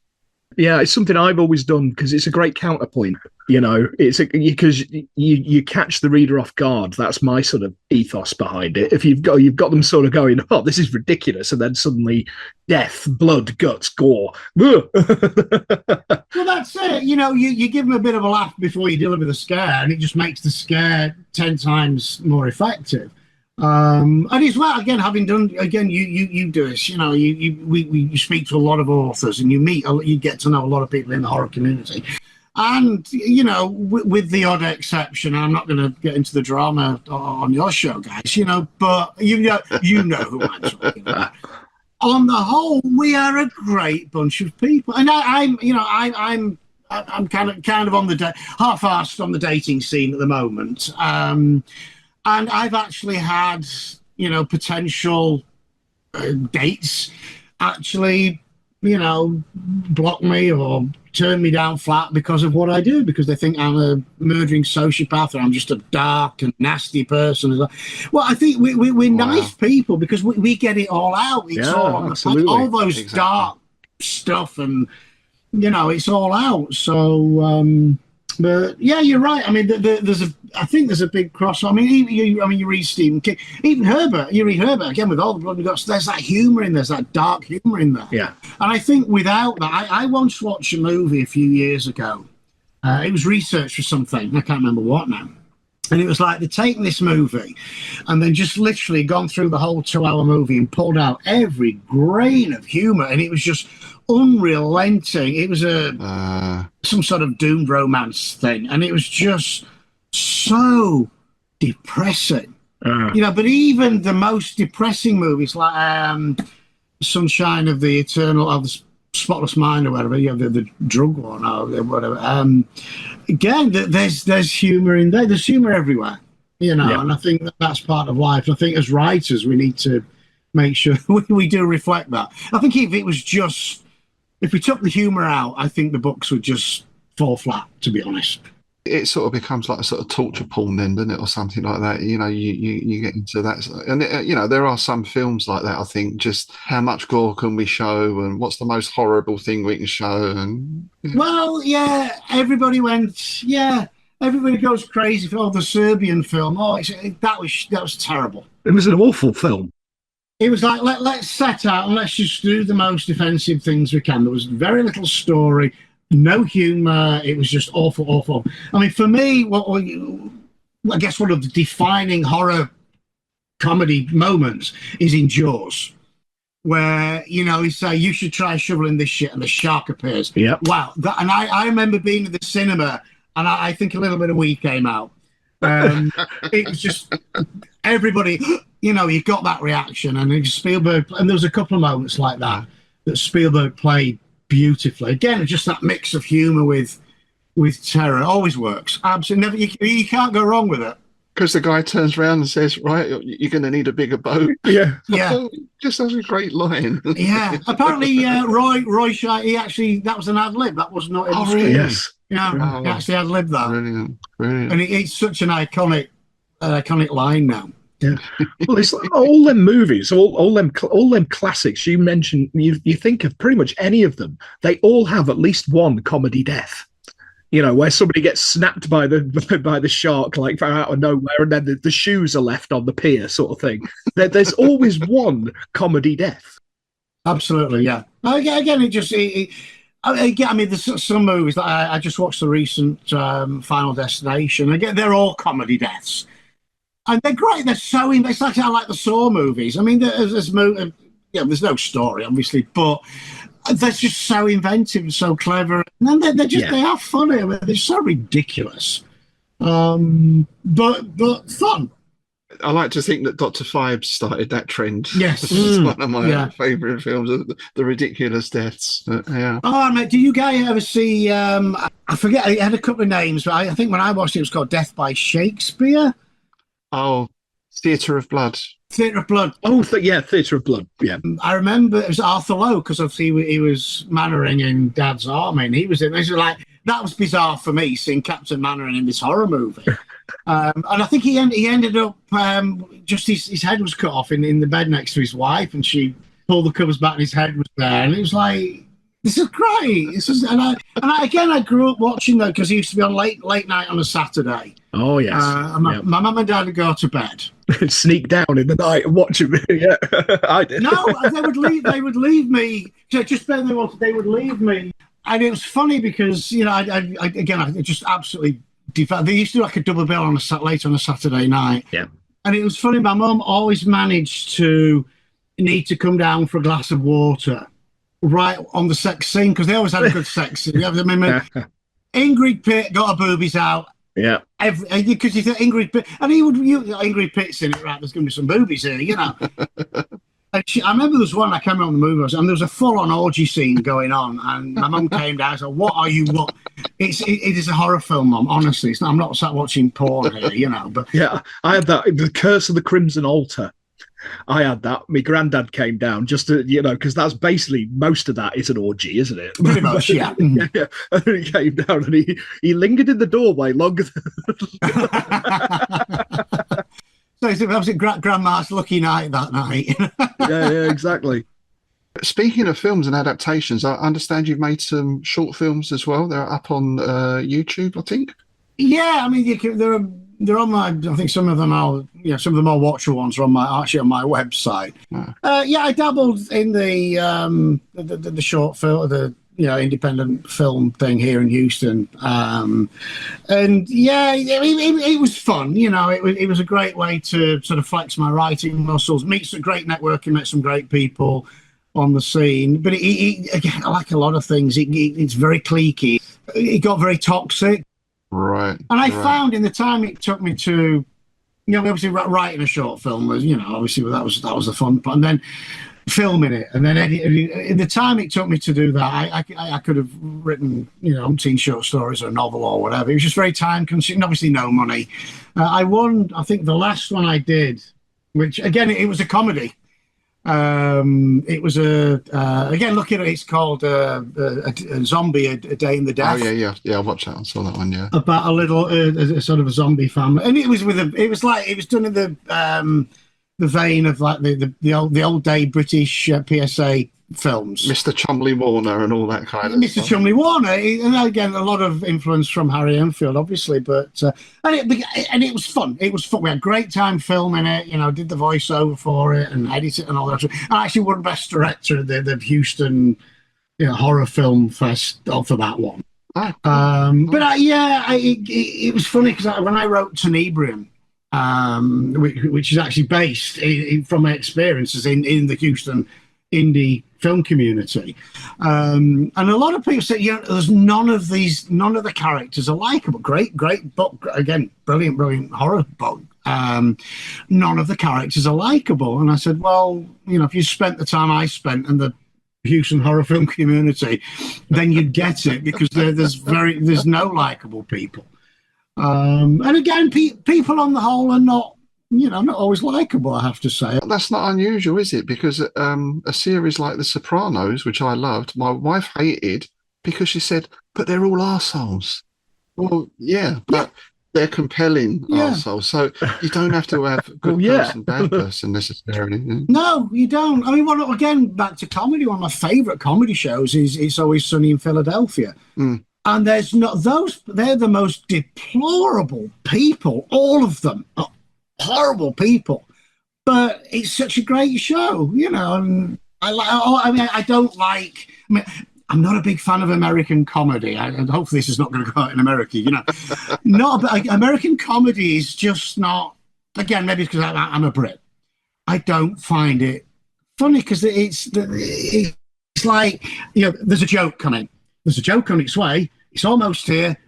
Yeah, it's something I've always done because it's a great counterpoint. It's because you catch the reader off guard. That's my sort of ethos behind it. If you've got them sort of going, oh, this is ridiculous, and then suddenly death, blood, guts, gore. Well, that's it. You give them a bit of a laugh before you deliver the scare, and it just makes the scare 10 times more effective. And as well, again, having done, you do this, you speak to a lot of authors and you get to know a lot of people in the horror community. And, with the odd exception, I'm not going to get into the drama on your show, guys, but you know who I'm talking about. On the whole, we are a great bunch of people. And I'm kind of on the half-arsed on the dating scene at the moment. And I've actually had, potential dates actually, block me or turn me down flat because of what I do, because they think I'm a murdering sociopath or I'm just a dark and nasty person. Well, I think we're nice people because we get it all out. It's all, absolutely. All those dark stuff, and it's all out. So, but yeah, you're right. I mean, I think there's a big cross. I mean, you read Stephen King, even Herbert. You read Herbert again with all the blood we got. There's that humour in there. There's that dark humour in there. Yeah. And I think without that, I once watched a movie a few years ago. It was research for something. I can't remember what now. And it was like they'd taken this movie and then just literally gone through the whole 2-hour movie and pulled out every grain of humour, and it was just unrelenting. It was some sort of doomed romance thing, and it was just so depressing. But even the most depressing movies like Sunshine of the Spotless Mind or whatever, the drug one or whatever. Again, there's humour in there. There's humour everywhere, and I think that's part of life. I think as writers, we need to make sure we do reflect that. I think if we took the humour out, I think the books would just fall flat, to be honest. It sort of becomes like a sort of torture porn then, doesn't it, or something like that? You get into that, and there are some films like that. I think just how much gore can we show, and what's the most horrible thing we can show, and well, yeah, everybody goes crazy for the Serbian film. That was terrible. It was an awful film. It was like let's set out and let's just do the most offensive things we can. There was very little story. No humour. It was just awful. I mean, for me, I guess one of the defining horror comedy moments is in Jaws, where he say you should try shoveling this shit, and the shark appears. Yeah. Wow. And I remember being at the cinema, and I think a little bit of We came out. It was just everybody. You got that reaction, and Spielberg, and there was a couple of moments like that Spielberg played beautifully. Again, just that mix of humour with terror always works. Absolutely, you can't go wrong with it. Because the guy turns around and says, "Right, you're going to need a bigger boat." Yeah. Just has a great line. Yeah. Apparently, Roy Scheider, that was an ad lib. That was not in the script. Really? Yes. Yeah, he actually ad libbed that. Brilliant. And it's such an iconic line now. Yeah, well, it's like all them movies, all them classics you mentioned. You think of pretty much any of them, they all have at least one comedy death. Where somebody gets snapped by the shark like out of nowhere, and then the shoes are left on the pier, sort of thing. There's always one comedy death. Absolutely, yeah. Again, I mean, there's some movies that I just watched the recent Final Destination. Again, they're all comedy deaths. And they're great. They're so it's like I like the Saw movies. I mean, there's no story, obviously, but they're just so inventive and so clever. And then they are funny. I mean, they're so ridiculous, but fun. I like to think that Dr. Phibes started that trend. Yes, it's one of my favourite films, the ridiculous deaths. Yeah. Oh, mate, do you guys ever see? I forget. It had a couple of names, but I think when I watched it was called Death by Shakespeare. Oh, Theatre of Blood. Theatre of Blood. Oh, Theatre of Blood. Yeah. I remember it was Arthur Lowe, because obviously he was Mannering in Dad's Army, and he was in. It was like, that was bizarre for me, seeing Captain Mannering in this horror movie. And I think he ended up just his head was cut off in the bed next to his wife, and she pulled the covers back and his head was there, and it was like, this is great. I grew up watching that because he used to be on late night on a Saturday. Oh yes. My mum and dad would go to bed. Sneak down in the night and watch him. Yeah, I did. No, they would leave. They would leave me. Just they would leave me, and it was funny because I just absolutely. They used to do like a double bill late on a Saturday night. Yeah, and it was funny. My mum always managed to need to come down for a glass of water right on the sex scene, because they always had a good sex scene. Ingrid Pitt got her boobies out. Yeah, because you think Ingrid Pitt, and Ingrid Pitt's in it, right? There's going to be some boobies here, And I remember there was one I came on the movie, and there was a full-on orgy scene going on, and my mum came down and said, "What are you? What? It is a horror film, Mum. Honestly, I'm not sat watching porn here, But yeah, I had that. The Curse of the Crimson Altar. I had that. My granddad came down just to, because that's basically most of that is an orgy, isn't it? Pretty much, yeah. Yeah. And then he came down and he lingered in the doorway longer than. So it was Grandma's lucky night that night. Yeah, exactly. Speaking of films and adaptations, I understand you've made some short films as well. They're up on YouTube, I think. Yeah, I mean, they're on my. I think some of them are. Some of the more watchable ones are on my website. Yeah, I dabbled in the short film, the independent film thing here in Houston, and yeah, it was fun. It was a great way to sort of flex my writing muscles, meet some great networking, met some great people on the scene. But again, like a lot of things, it's very cliquey. It got very toxic. Right. And I found in the time it took me to, obviously writing a short film was, obviously that was the fun part. And then filming it, and then editing. In the time it took me to do that, I could have written, umpteen short stories or a novel or whatever. It was just very time consuming. Obviously, no money. I won. I think the last one I did, which again it was a comedy. It was again, look at it. It's called a Zombie, a Day in the Death. Oh yeah. I watched that. I saw that one. Yeah. About a little a sort of a zombie family, and it was it was done in the vein of like the old day British PSA films, Mr. Chumley Warner and all that kind of Mr. stuff. Chumley Warner, and again a lot of influence from Harry Enfield, obviously, but and it was fun. It was fun. We had a great time filming it. Did the voiceover for it and edit it and all that. I actually won Best Director at the Houston Horror Film Fest for that one. Oh, cool. But it was funny because when I wrote Tenebrium, which is actually based from my experiences in the Houston indie film community, and a lot of people say there's none of the characters are likable. Great book, again, brilliant horror book. None of the characters are likable, and I said, well, if you spent the time I spent in the Houston horror film community, then you'd get it, because there's no likable people. And again, people on the whole are not always likable, I have to say. That's not unusual, is it? Because a series like The Sopranos, which I loved, my wife hated because she said, but they're all arseholes. Well, yeah, but they're compelling arseholes. So you don't have to have good person, bad person necessarily. No, you don't. I mean, again, back to comedy, one of my favourite comedy shows is It's Always Sunny in Philadelphia. And there's not they're the most deplorable people, all of them. Horrible people, but it's such a great show, and I don't like. I'm not a big fan of American comedy, and hopefully this is not going to go out in America. American comedy is just not. Again, maybe because I'm a Brit, I don't find it funny because it's like there's a joke coming. There's a joke on its way. It's almost here.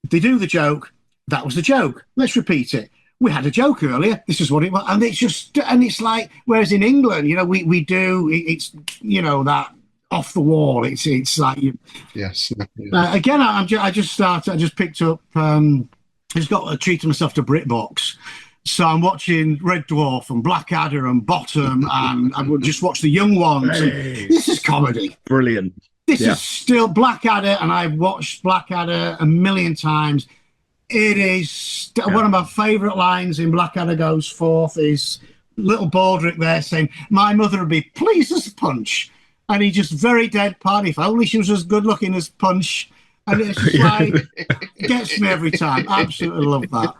They do the joke. That was the joke. Let's repeat it. We had a joke earlier. This is what it was, and it's like. Whereas in England, we do it's that off the wall. It's like you. Yes. Again, I just picked up. I just got treated myself to BritBox, so I'm watching Red Dwarf and Blackadder and Bottom, and I would just watch the young ones. Hey. This is comedy. Brilliant. This is still Blackadder, and I've watched Blackadder a million times. It is one of my favourite lines in Blackadder Goes Forth is little Baldrick there saying, "My mother would be pleased as Punch," and he just very deadpan. If only she was as good looking as Punch, and it's just like gets me every time. Absolutely love that.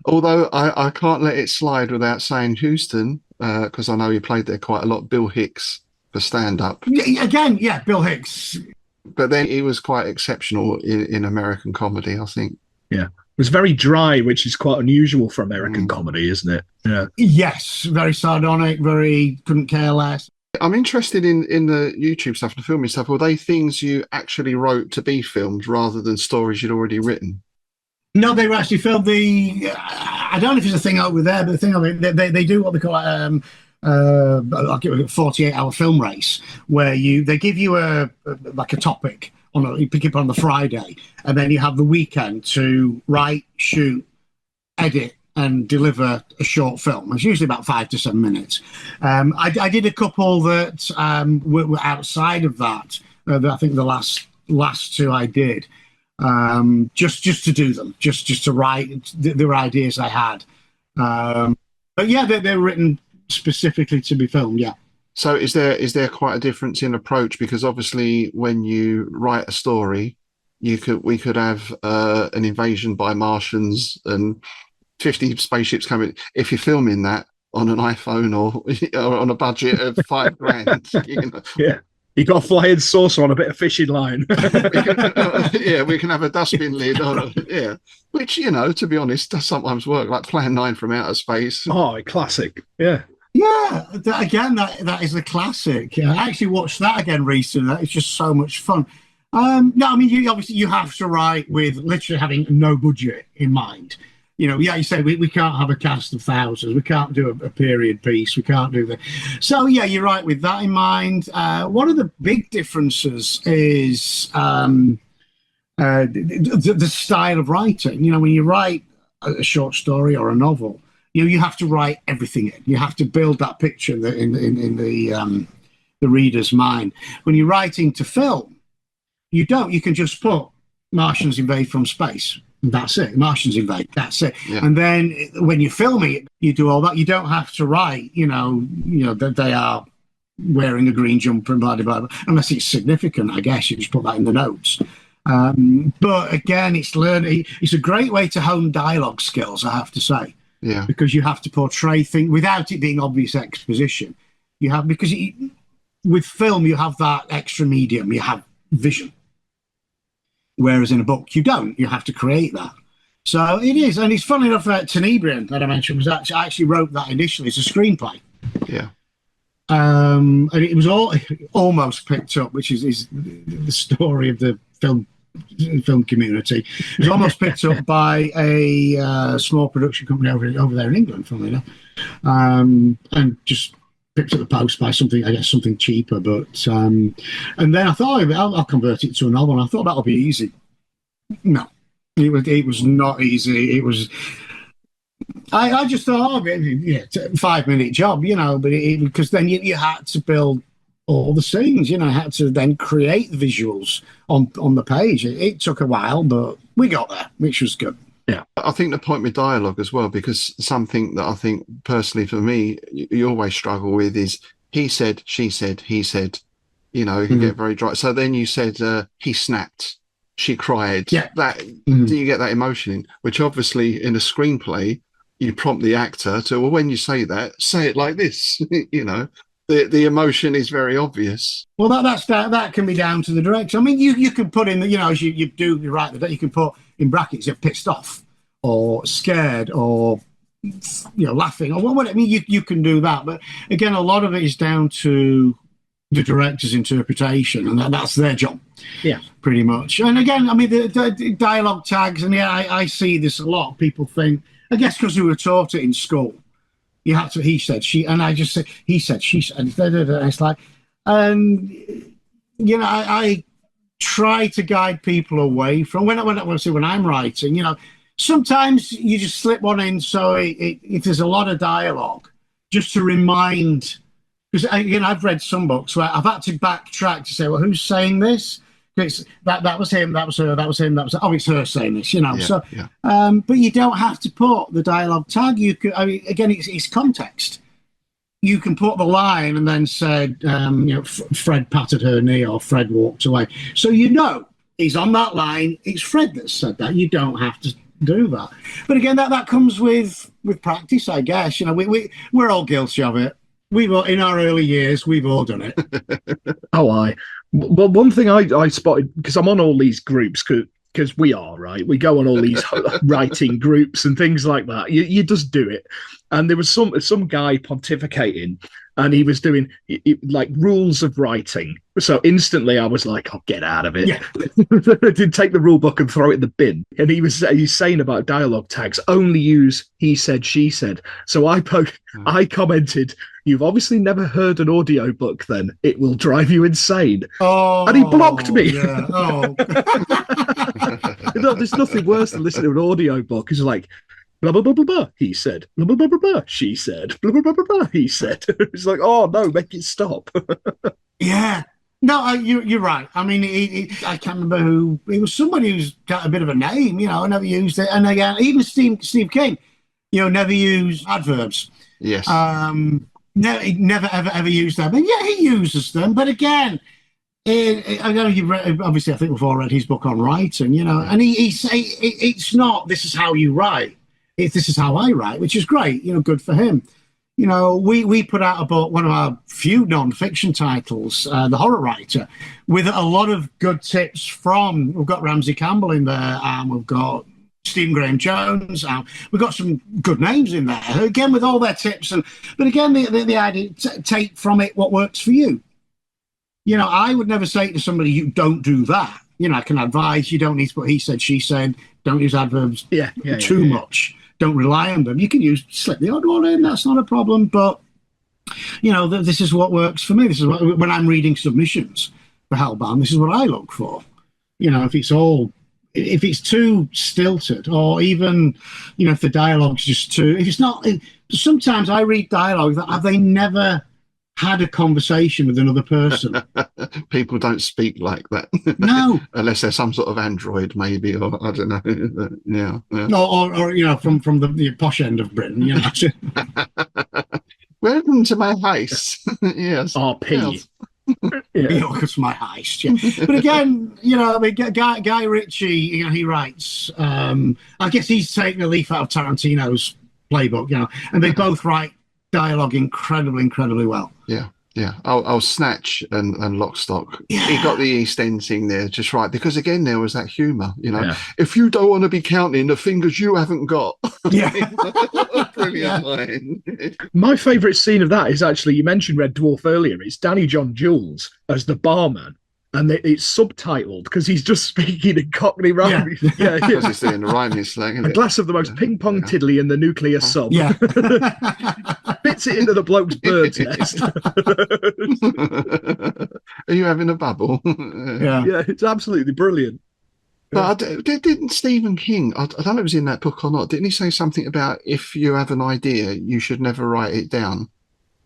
Although I can't let it slide without saying Houston, because I know he played there quite a lot. Bill Hicks for stand-up. Again, Bill Hicks. But then he was quite exceptional in American comedy, I think. Yeah, it was very dry, which is quite unusual for American comedy, isn't it? Yeah. Yes, very sardonic, very couldn't care less. I'm interested in the YouTube stuff, the filming stuff. Were they things you actually wrote to be filmed rather than stories you'd already written? No, they were actually filmed. I don't know if it's a thing over there, but the thing of it, they do what they call I'll give it a 48-hour film race, where they give you a topic. You pick it up on the Friday, and then you have the weekend to write, shoot, edit, and deliver a short film. It's usually about 5 to 7 minutes. I did a couple that were outside of that. I think the last two I did, just to do them, just to write. There were ideas I had, but yeah, they're written specifically to be filmed. Yeah. So is there quite a difference in approach? Because obviously, when you write a story, we could have an invasion by Martians and 50 spaceships coming. If you're filming that on an iPhone or on a budget of $5,000, you know. Yeah. You got a flying saucer on a bit of fishing line. We can have a dustbin lid on. Yeah, which, you know, to be honest, does sometimes work. Like Plan 9 from Outer Space. Oh, classic. Yeah. Yeah, that is a classic. I actually watched that again recently. It's just so much fun. No, I mean, you have to write with literally having no budget in mind. You know, yeah, you say we can't have a cast of thousands. We can't do a period piece. We can't do that. So, yeah, you're right with that in mind. One of the big differences is the style of writing. You know, when you write a short story or a novel, you have to write everything in. You have to build that picture in the reader's mind. When you're writing to film, you don't. You can just put Martians invade from space. That's it. Martians invade. That's it. Yeah. And then when you're filming it, you do all that. You don't have to write, you know that they are wearing a green jumper and blah, blah, blah. Unless it's significant, I guess. You just put that in the notes. But again, it's learning. It's a great way to hone dialogue skills, I have to say. Yeah. Because you have to portray things without it being obvious exposition. With film, you have that extra medium. You have vision. Whereas in a book, you don't. You have to create that. So it is. And it's funny enough that Tenebrian that I mentioned I actually wrote that initially as a screenplay. Yeah. And it was almost picked up, which is the story of the film community. It was almost picked up by a small production company over there in England, funnily enough. And just picked up the post by something cheaper, but and then I thought I'll convert it to a novel, and I thought that'll be easy. No, it was not easy. It was. I just thought, 5-minute job, you know, but because then you had to build all the scenes, you know, had to then create the visuals on the page. It took a while, but we got there, which was good. Yeah, I think the point with dialogue as well, because something that I think personally for me, you always struggle with is he said, she said, he said, you know, it can get very dry. So then you said he snapped, she cried. Yeah. Do you get that emotion in? Which obviously in a screenplay, you prompt the actor to, well, when you say that, say it like this, you know. The emotion is very obvious. Well, that can be down to the director. I mean, you can put in, you know, as you write the, you can put in brackets, you're pissed off or scared or, you know, laughing or what. I mean, you can do that. But again, a lot of it is down to the director's interpretation, and that's their job. Yeah, pretty much. And again, I mean, the dialogue tags, and yeah, I see this a lot. People think, I guess because we were taught it in school. You have to, he said, she, and I just said, he said, she said, and it's like, and, you know, I try to guide people away from, when I'm writing, you know, sometimes you just slip one in, so if there's a lot of dialogue, just to remind, because, again, I've read some books where I've had to backtrack to say, well, who's saying this? That was him, that was her, that was him, that was, oh, it's her saying this, you know. But you don't have to put the dialogue tag. You could, I mean, again, it's context. You can put the line and then said, you know, Fred patted her knee or Fred walked away. So you know he's on that line. It's Fred that said that. You don't have to do that. But again, that comes with practice, I guess. You know, we're all guilty of it. We've all, in our early years, we've all done it. Well, one thing I spotted, because I'm on all these groups, because we are, right? We go on all these writing groups and things like that. You just do it. And there was some guy pontificating, and he was doing like rules of writing. So instantly I was like, "Oh, get out of it." Yeah. I did take the rule book and throw it in the bin. And he's saying about dialogue tags, only use he said, she said. So I commented, "You've obviously never heard an audio book then. It will drive you insane." Oh, and he blocked me. Yeah. Oh. No, there's nothing worse than listening to an audio book. It's like, Blah blah blah blah blah. He said. Blah blah blah blah blah. She said. Blah blah blah blah blah. He said. It's like, oh no, make it stop. Yeah. No, you're right. I mean, I can't remember who. It was somebody who's got a bit of a name, I never used it. And again, even Steve King, never used adverbs. Yes. Never ever used them. And yeah, he uses them. But again, I know you've read, obviously, I think we've all read his book on writing, and he say it's not, this is how you write. This is how I write, which is great, good for him. We put out a book, one of our few non-fiction titles, The Horror Writer, with a lot of good tips we've got Ramsey Campbell in there, and we've got Stephen Graham Jones, we've got some good names in there, again, with all their tips. But again, the idea, take from it what works for you. I would never say to somebody, you don't do that. I can advise, you don't need to put he said, she said, don't use adverbs too much. Don't rely on them. You can slip the odd one in, that's not a problem. But, this is what works for me. This is when I'm reading submissions for Hellbound, this is what I look for. If it's too stilted, or even, if the dialogue's just too, if it's not, sometimes I read dialogue that have they never had a conversation with another person. People don't speak like that. No. Unless they're some sort of android, maybe, or I don't know. Yeah. No, or from the posh end of Britain, Welcome to my house. Yes. RP. Yes. Welcome to my heist. Yeah. But again, Guy Ritchie, he writes. I guess he's taking a leaf out of Tarantino's playbook, and they both write dialogue incredibly well. Yeah. I'll Snatch and Lock, Stock. Yeah. He got the East End thing there just right, because again there was that humour. If you don't want to be counting the fingers you haven't got. Yeah. Brilliant line. My favourite scene of that is actually, you mentioned Red Dwarf earlier. It's Danny John Jules as the barman. And it's subtitled because he's just speaking in Cockney rhyme. Yeah. Because he's doing the rhyming slang. A glass of the most ping-pong tiddly in the nuclear sub. Yeah. Fits it into the bloke's bird's nest. Are you having a bubble? Yeah, it's absolutely brilliant. But didn't Stephen King, I don't know if it was in that book or not, didn't he say something about if you have an idea, you should never write it down?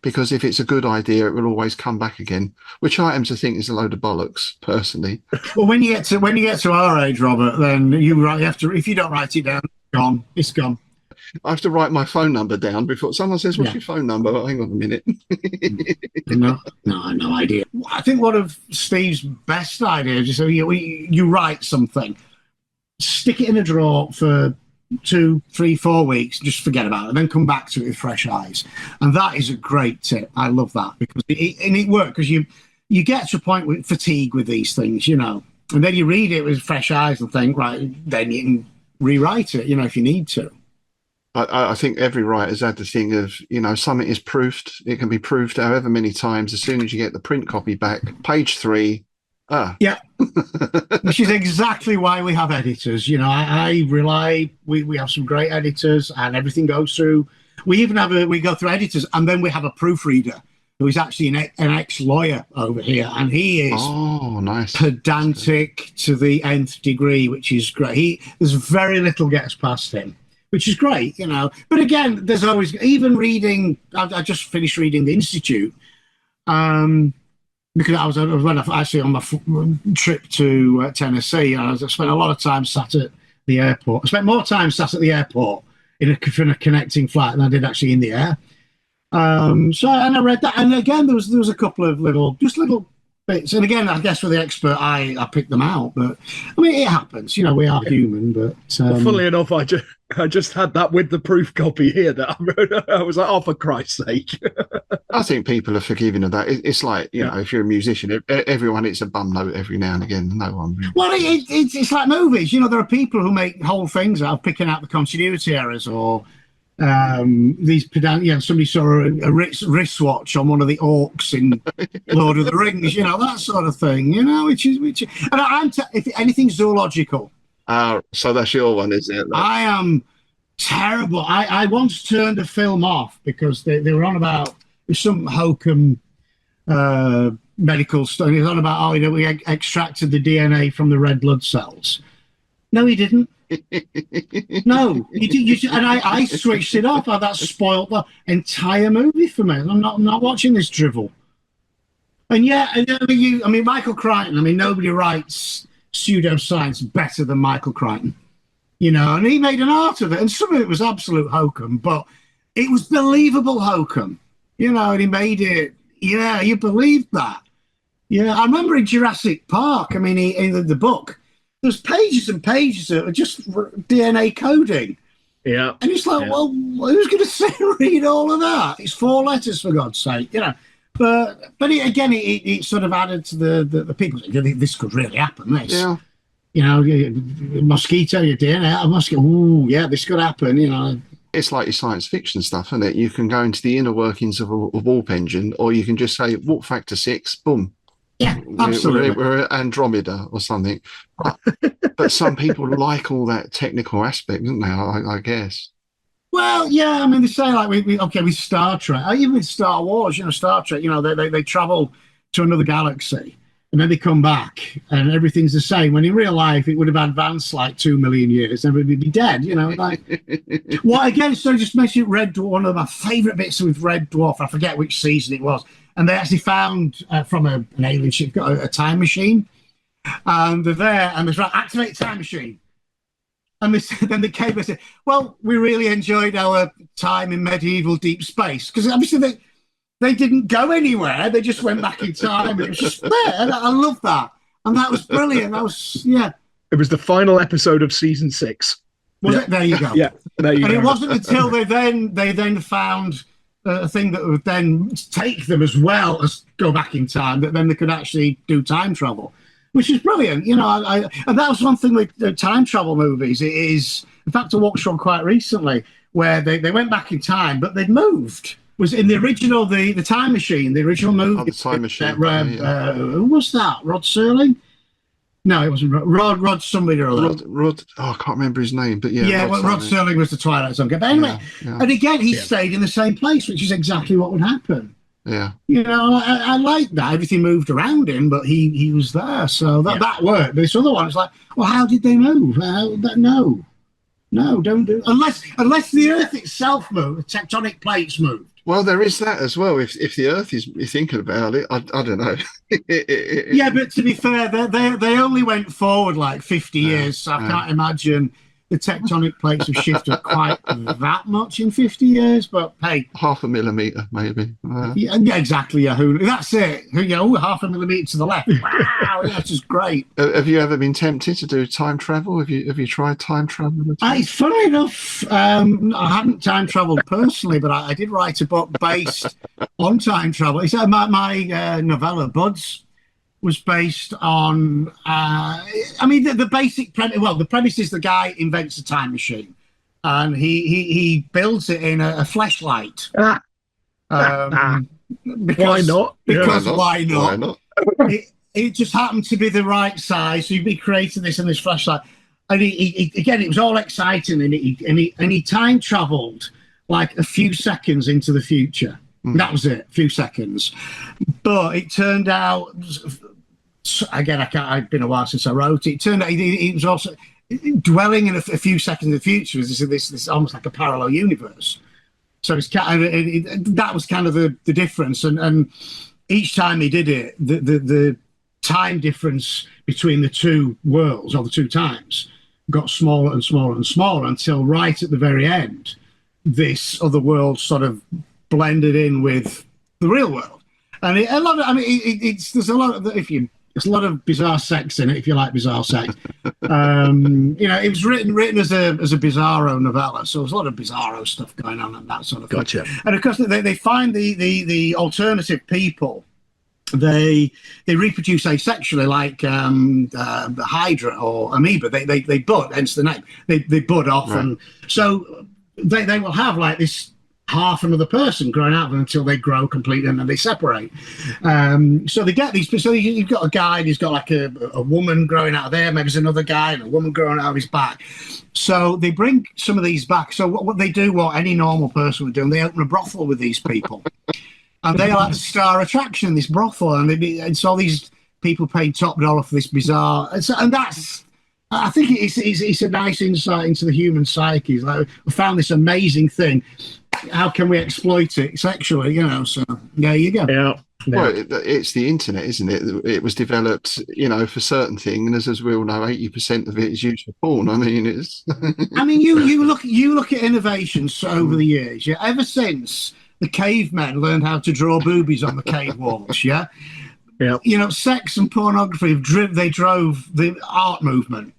Because if it's a good idea, it will always come back again, which I am to think is a load of bollocks, personally. Well, when you get to our age, Robert, then you have to. If you don't write it down, gone. It's gone. I have to write my phone number down before someone says, "What's your phone number?" Oh, hang on a minute. No idea. I think one of Steve's best ideas is you write something, stick it in a drawer for 2, 3, 4 weeks, just forget about it, and then come back to it with fresh eyes. And that is a great tip. I love that, because it works, because you get to a point with fatigue with these things, and then you read it with fresh eyes and think, right, then you can rewrite it, if you need to. I think every writer's had the thing of, something is proofed. It can be proofed however many times. As soon as you get the print copy back, page 3. Yeah. Which is exactly why we have editors. I rely, we have some great editors, and everything goes through. We even we go through editors, and then we have a proofreader who is actually an ex-lawyer over here, and he is nice, pedantic to the nth degree, which is great. There's very little gets past him, which is great, But again, there's always, even reading, I just finished reading The Institute, because I was actually on my trip to Tennessee. I spent a lot of time sat at the airport. I spent more time sat at the airport in a connecting flight than I did actually in the air. And I read that, and again there was a couple of little bits. And again, I guess for the expert, I picked them out. But I mean, it happens. We are human. But funnily enough, I just had that with the proof copy here that I wrote. I was like, oh, for Christ's sake. I think people are forgiving of that. It's like, if you're a musician, everyone hits a bum note every now and again. No one really. Well, it's like movies. There are people who make whole things out of picking out the continuity errors, or these pedant. Somebody saw a wristwatch on one of the orcs in Lord of the Rings. That sort of thing. Which is, and if anything zoological. So that's your one, is it? I am terrible. I once turned a film off because they were on about some hokum medical stuff. He was on about, we extracted the DNA from the red blood cells. No, he didn't. No, and I switched it off. That spoiled the entire movie for me. I'm not watching this drivel. And yeah, I mean, Michael Crichton. I mean, nobody writes pseudoscience better than Michael Crichton, and he made an art of it. And some of it was absolute hokum, but it was believable hokum, and he made it. Yeah, you believed that. Yeah, I remember in Jurassic Park. I mean, in the book, there's pages and pages of just DNA coding. Yeah, and it's like, well, who's going to sit and read all of that? It's 4 letters, for God's sake, But it sort of added to the people. This could really happen. This, mosquito, your DNA, a mosquito. Ooh, yeah, this could happen. It's like your science fiction stuff, isn't it? You can go into the inner workings of a warp engine, or you can just say warp factor 6, boom. Yeah, absolutely. We're Andromeda or something. But some people like all that technical aspect, don't they? I guess. Well, yeah, I mean, they say like with Star Trek, even with Star Wars, Star Trek, they travel to another galaxy and then they come back and everything's the same. When in real life, it would have advanced like 2 million years, everybody would be dead, What again? So just mentioned Red Dwarf. One of my favourite bits with Red Dwarf, I forget which season it was, and they actually found from an alien ship got a time machine, and they're there and they're trying to activate the time machine. And then they came and said, well, we really enjoyed our time in medieval deep space. Because obviously they didn't go anywhere. They just went back in time. It was just there. And I love that. And that was brilliant. It was the final episode of season 6. Was it? There you go. Yeah, there you go. And it wasn't until they then found a thing that would then take them as well as go back in time, that then they could actually do time travel. Which is brilliant, and that was one thing with time travel movies. It is, in fact, I watched one quite recently where they went back in time, but they'd moved. Was in the original, the Time Machine, the original movie. Oh, the Time Machine. Who was that? Rod Serling? No, it wasn't Rod somebody or other. Rod. Oh, I can't remember his name, but yeah. Yeah, Rod Serling was the Twilight Zone guy. But anyway, and again, he stayed in the same place, which is exactly what would happen. Yeah, I like that. Everything moved around him, but he was there, so that worked. But this other one, it's like, well, how did they move? No, don't do unless the Earth itself moved, the tectonic plates moved. Well, there is that as well. If the Earth is thinking about it, I don't know. Yeah, but to be fair, they only went forward like 50 years, so I can't imagine the tectonic plates have shifted quite that much in 50 years, but hey, 0.5 millimeter maybe. Yeah, exactly. Yeah, that's it. 0.5 millimeter to the left. Wow, that's just great. Have you ever been tempted to do time travel? Have you tried time travel? It's funny enough. I haven't time traveled personally, but I did write a book based on time travel. It's my novella Buds was based on, the basic premise. Well, the premise is the guy invents a time machine, and he builds it in a fleshlight. Why not? Because why not? It just happened to be the right size. So he created this in this fleshlight, and he again, it was all exciting, and he time traveled like a few seconds into the future. That was it, a few seconds. But it turned out. Again, I've been a while since I wrote it. It turned out he was also dwelling in a few seconds in the future. This almost like a parallel universe. So it's that was kind of the difference. And each time he did it, the time difference between the two worlds or the two times got smaller and smaller and smaller until right at the very end, this other world sort of blended in with the real world. And there's a lot of there's a lot of bizarre sex in it, if you like bizarre sex. It was written as a bizarro novella, so there's a lot of bizarro stuff going on and that sort of thing. Gotcha. And of course, they find the alternative people. They reproduce asexually, like the Hydra or amoeba. They bud, hence the name. They bud off, right. And so they will have like this half another person growing out of them until they grow completely and then they separate. So they get these. So you've got a guy and he's got like a woman growing out of there. Maybe there's another guy and a woman growing out of his back. So they bring some of these back. So what they do, what any normal person would do, and they open a brothel with these people. And they are like the star attraction in this brothel. And so all these people paying top dollar for this bizarre. And I think it's a nice insight into the human psyche. It's like, we found this amazing thing. How can we exploit it sexually? You know, so there you go. Yeah. Well, it's the internet, isn't it? It was developed, for certain things, and as we all know, 80% of it is used for porn. I mean, it's. I mean, you look at innovations over the years. Yeah, ever since the cavemen learned how to draw boobies on the cave walls. Yeah, yeah. Sex and pornography they drove the art movement.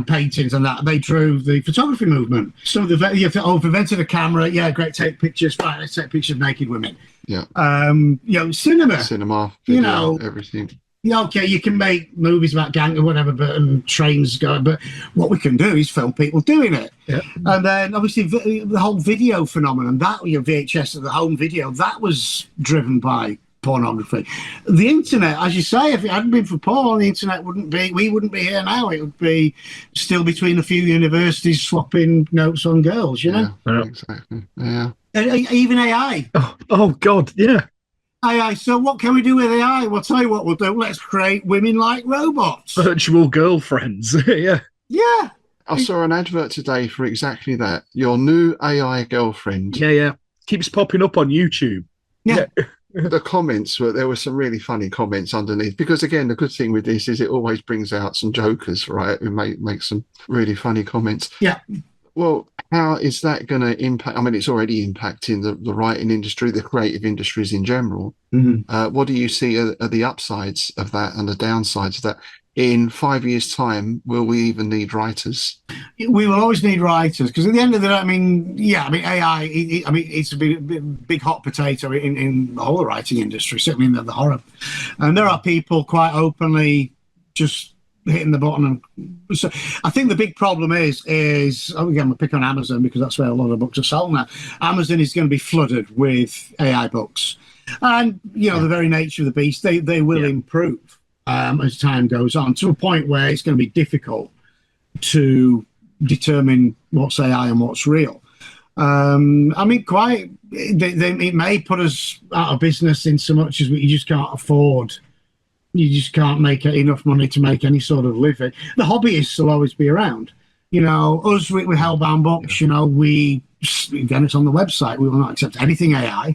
Paintings and that. They drove the photography movement. Some of the we've invented a camera. Yeah, great. Take pictures. Right, let's take pictures of naked women. Yeah. Cinema. Video, everything. Yeah, okay, you can make movies about gang or whatever, and trains going. But what we can do is film people doing it. Yeah. And then obviously the whole video phenomenon, that VHS of the home video, that was driven by pornography. The internet, as you say, if it hadn't been for porn, the internet we wouldn't be here now. It would be still between a few universities swapping notes on girls, Yeah, exactly. Yeah. Even AI. Oh God, yeah. AI. So what can we do with AI? We'll tell you what we'll do. Let's create women like robots. Virtual girlfriends. Yeah. Yeah. I saw an advert today for exactly that. Your new AI girlfriend. Yeah. Keeps popping up on YouTube. Yeah. The comments there were some really funny comments underneath, because again, the good thing with this is it always brings out some jokers, right? Who make some really funny comments. Yeah. Well, how is that going to impact? I mean, it's already impacting the writing industry, the creative industries in general. Mm-hmm. What do you see are the upsides of that and the downsides of that? In 5 years' time, will we even need writers? We will always need writers, because at the end of the day, AI, it's a big hot potato in the whole writing industry, certainly in the horror. And there are people quite openly just hitting the button. And so I think the big problem is again, we'll pick on Amazon because that's where a lot of books are sold now. Amazon is going to be flooded with AI books. And, the very nature of the beast, they will improve as time goes on, to a point where it's going to be difficult to determine what's AI and what's real. It may put us out of business in so much as you just can't make enough money to make any sort of living. The hobbyists will always be around. Us with Hellbound Books, again, it's on the website. We will not accept anything AI.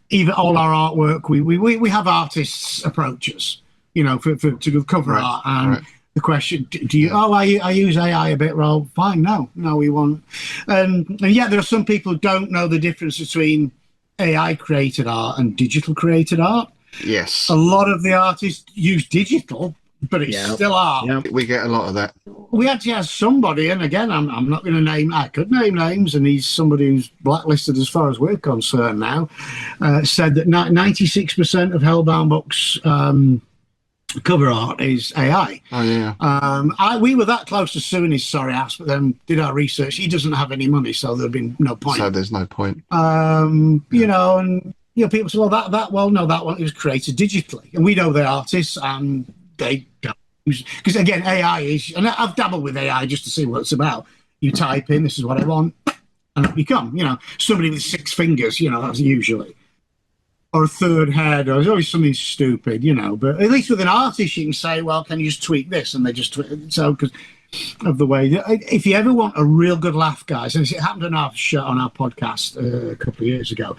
Even all our artwork, we have artists approach us, to do cover art. And the question, do you, I use AI a bit. Well, fine. No, we won't. And yet there are some people who don't know the difference between AI created art and digital created art. Yes. A lot of the artists use digital, but it's still art. Yeah. We get a lot of that. We actually have somebody, and again, I'm not going to name, I could name names, and he's somebody who's blacklisted as far as we're concerned now, said that 96% of Hellbound Books cover art is AI. Oh, yeah. We were that close to suing his sorry ass, but then did our research. He doesn't have any money, so there'd been no point. So there's no point. People say, that one was created digitally, and we know the artists, and they don't use, because again, AI is, and I've dabbled with AI just to see what it's about. You type in, this is what I want, and up you come. Somebody with 6 fingers, that's usually, or a third head, or there's always something stupid, But at least with an artist, you can say, well, can you just tweak this, and they just tweak it. So because of the way, if you ever want a real good laugh, guys, and it happened on our podcast a couple of years ago,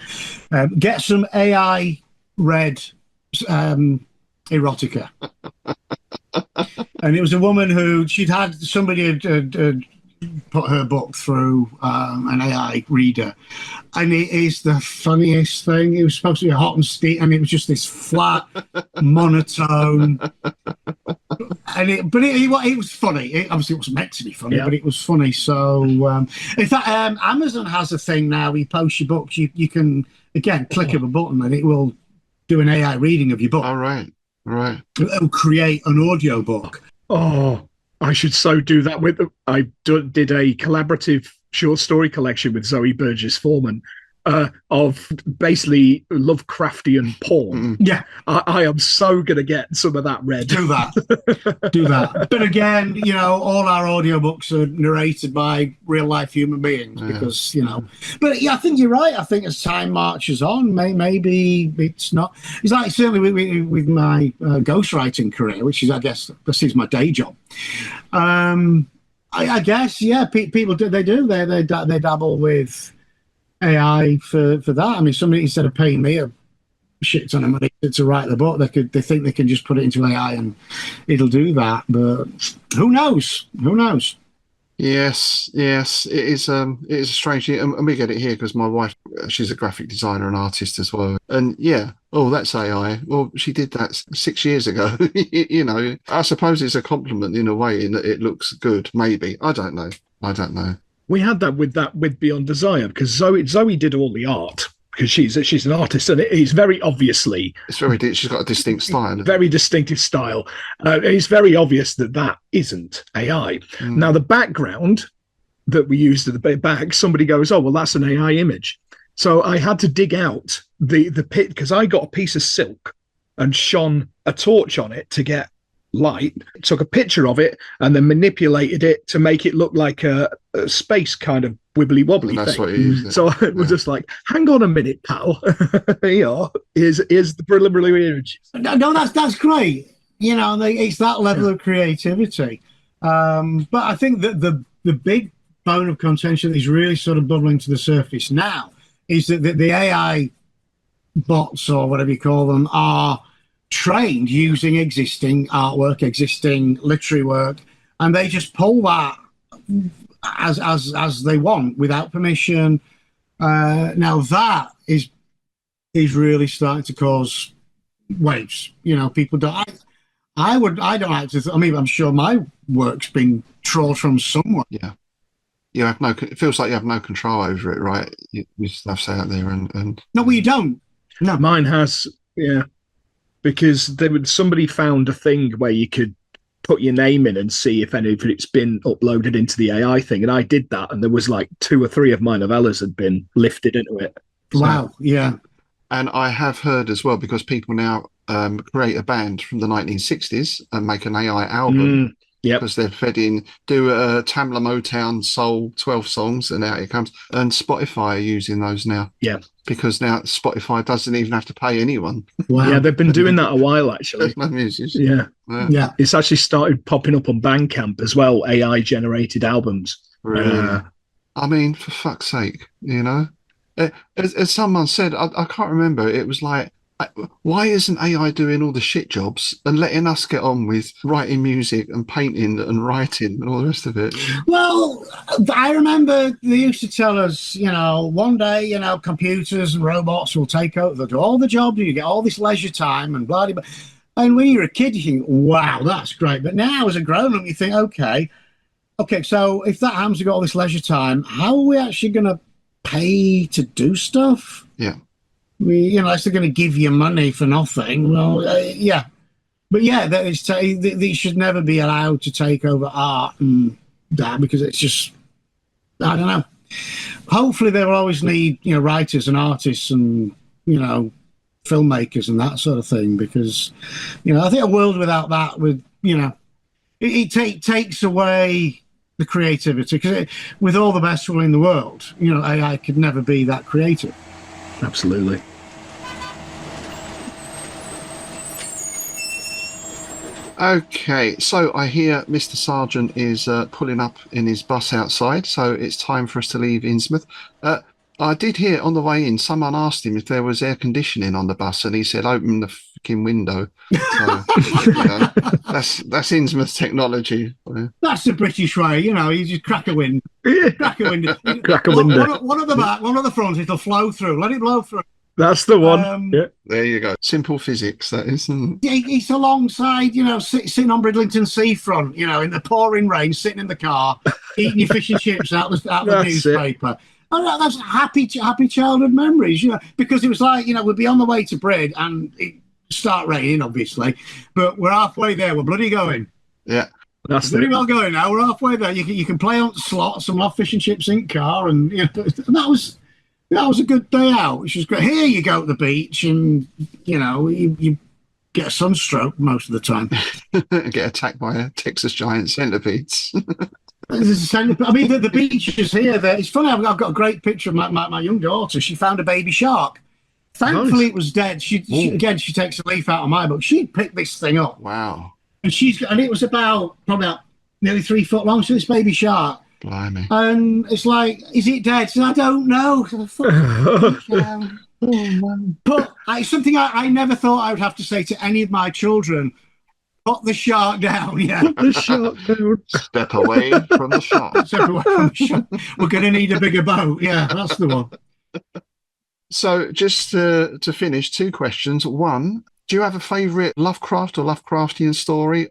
get some AI read erotica. And it was a woman who somebody had put her book through an AI reader, and it is the funniest thing. It was supposed to be a hot and steep, and it was just this flat monotone. And it was funny. Obviously, it wasn't meant to be funny, but it was funny. So, in fact, Amazon has a thing now. You post your books, you can again click of a button, and it will do an AI reading of your book. All right. It'll create an audio book. Oh, I should so do that with them. I did a collaborative short story collection with Zoe Burgess Foreman, of basically Lovecraftian porn. Yeah, I am so going to get some of that read. do that. Do that. But again, all our audiobooks are narrated by real life human beings because, But yeah, I think you're right. I think as time marches on, maybe it's not. It's like certainly with my ghostwriting career, which is, I guess, this is my day job. I guess, people do. They dabble with AI for that. I mean, somebody, instead of paying me a shit ton of money to write the book, they think they can just put it into AI and it'll do that. But who knows? Who knows? Yes, it is. It is a strange thing, and we get it here because my wife, she's a graphic designer and artist as well. And that's AI. Well, she did that 6 years ago. I suppose it's a compliment in a way in that it looks good. Maybe I don't know. We had that with Beyond Desire because Zoe did all the art because she's an artist and it's very obviously she's got a distinct style. Very distinctive style. It's very obvious that isn't AI. Now the background that we used at the back, somebody goes, "Oh well, that's an AI image." So I had to dig out the pit because I got a piece of silk and shone a torch on it to get light, took a picture of it and then manipulated it to make it look like a space kind of wibbly wobbly thing. That's what you used. So I was just like, hang on a minute, pal. Here's the preliminary image. No, that's great. It's that level of creativity. But I think that the big bone of contention that is really sort of bubbling to the surface now is that the AI bots, or whatever you call them, are trained using existing artwork, existing literary work, and they just pull that as they want without permission. Now that is really starting to cause waves. People don't. I don't like to. I mean, I'm sure my work's been trawled from somewhere. Yeah. It feels like you have no control over it, right? Stuff's out there, and no, well, you don't. No, mine has. Yeah. Because somebody found a thing where you could put your name in and see if any of it's been uploaded into the AI thing, and I did that, and there was like 2 or 3 of my novellas had been lifted into it. Wow, yeah. And I have heard as well, because people now create a band from the 1960s and make an AI album. Because they're fed in, do a Tamla Motown Soul 12 songs, and out it comes. And Spotify are using those now. Yeah. Because now Spotify doesn't even have to pay anyone. Wow. Yeah, they've been doing that a while, actually. There's no musician. Yeah. It's actually started popping up on Bandcamp as well, AI-generated albums. Really? I mean, for fuck's sake, As someone said, I can't remember, it was like, why isn't AI doing all the shit jobs and letting us get on with writing music and painting and writing and all the rest of it? Well, I remember they used to tell us, one day, computers and robots will take over, they'll do all the jobs, and you get all this leisure time and blah, blah, blah. And when you're a kid, you think, wow, that's great. But now as a grown-up, you think, okay, so if that happens, we've got all this leisure time, how are we actually going to pay to do stuff? Yeah. Unless they're going to give you money for nothing. Well, but they should never be allowed to take over art and that, because it's just, I don't know. Hopefully they will always need writers and artists and filmmakers and that sort of thing, because I think a world without that would it takes away the creativity, because with all the best will in the world, AI could never be that creative. Absolutely. Okay, so I hear Mr. Sargent is pulling up in his bus outside, so it's time for us to leave Innsmouth. I did hear on the way in, someone asked him if there was air conditioning on the bus, and he said, "Open the fucking window." So, that's Innsmouth technology. That's the British way, you just crack a window. Crack a window. Crack a window. One at the back, one at the front, it'll flow through. Let it blow through. That's the one. There you go. Simple physics, that is. It's alongside, sitting on Bridlington seafront, in the pouring rain, sitting in the car, eating your fish and chips out the newspaper. Oh, that's happy childhood memories, because it was like, we'd be on the way to Brid and it start raining, obviously, but we're halfway there. We're bloody going. Yeah. That's pretty well going now. We're halfway there. You can play on slots and have fish and chips in car, and that was That was a good day out, which was great. Here you go at the beach, and you get a sunstroke most of the time. Get attacked by a Texas giant centipedes. I mean, the beaches here. It's funny. I've got a great picture of my young daughter. She found a baby shark. Thankfully, Nice. it was dead. She takes a leaf out of my book. She picked this thing up, Wow. and it was probably about nearly 3 foot long. So this baby shark. Blimey. And it's like, is it dead? So I don't know. But it's something I never thought I would have to say to any of my children. Put the shark down, yeah. The shark down. Step away from the shark. Step away from the shark. We're going to need a bigger boat. Yeah, that's the one. So just to finish, 2 questions. One, do you have a favourite Lovecraft or Lovecraftian story?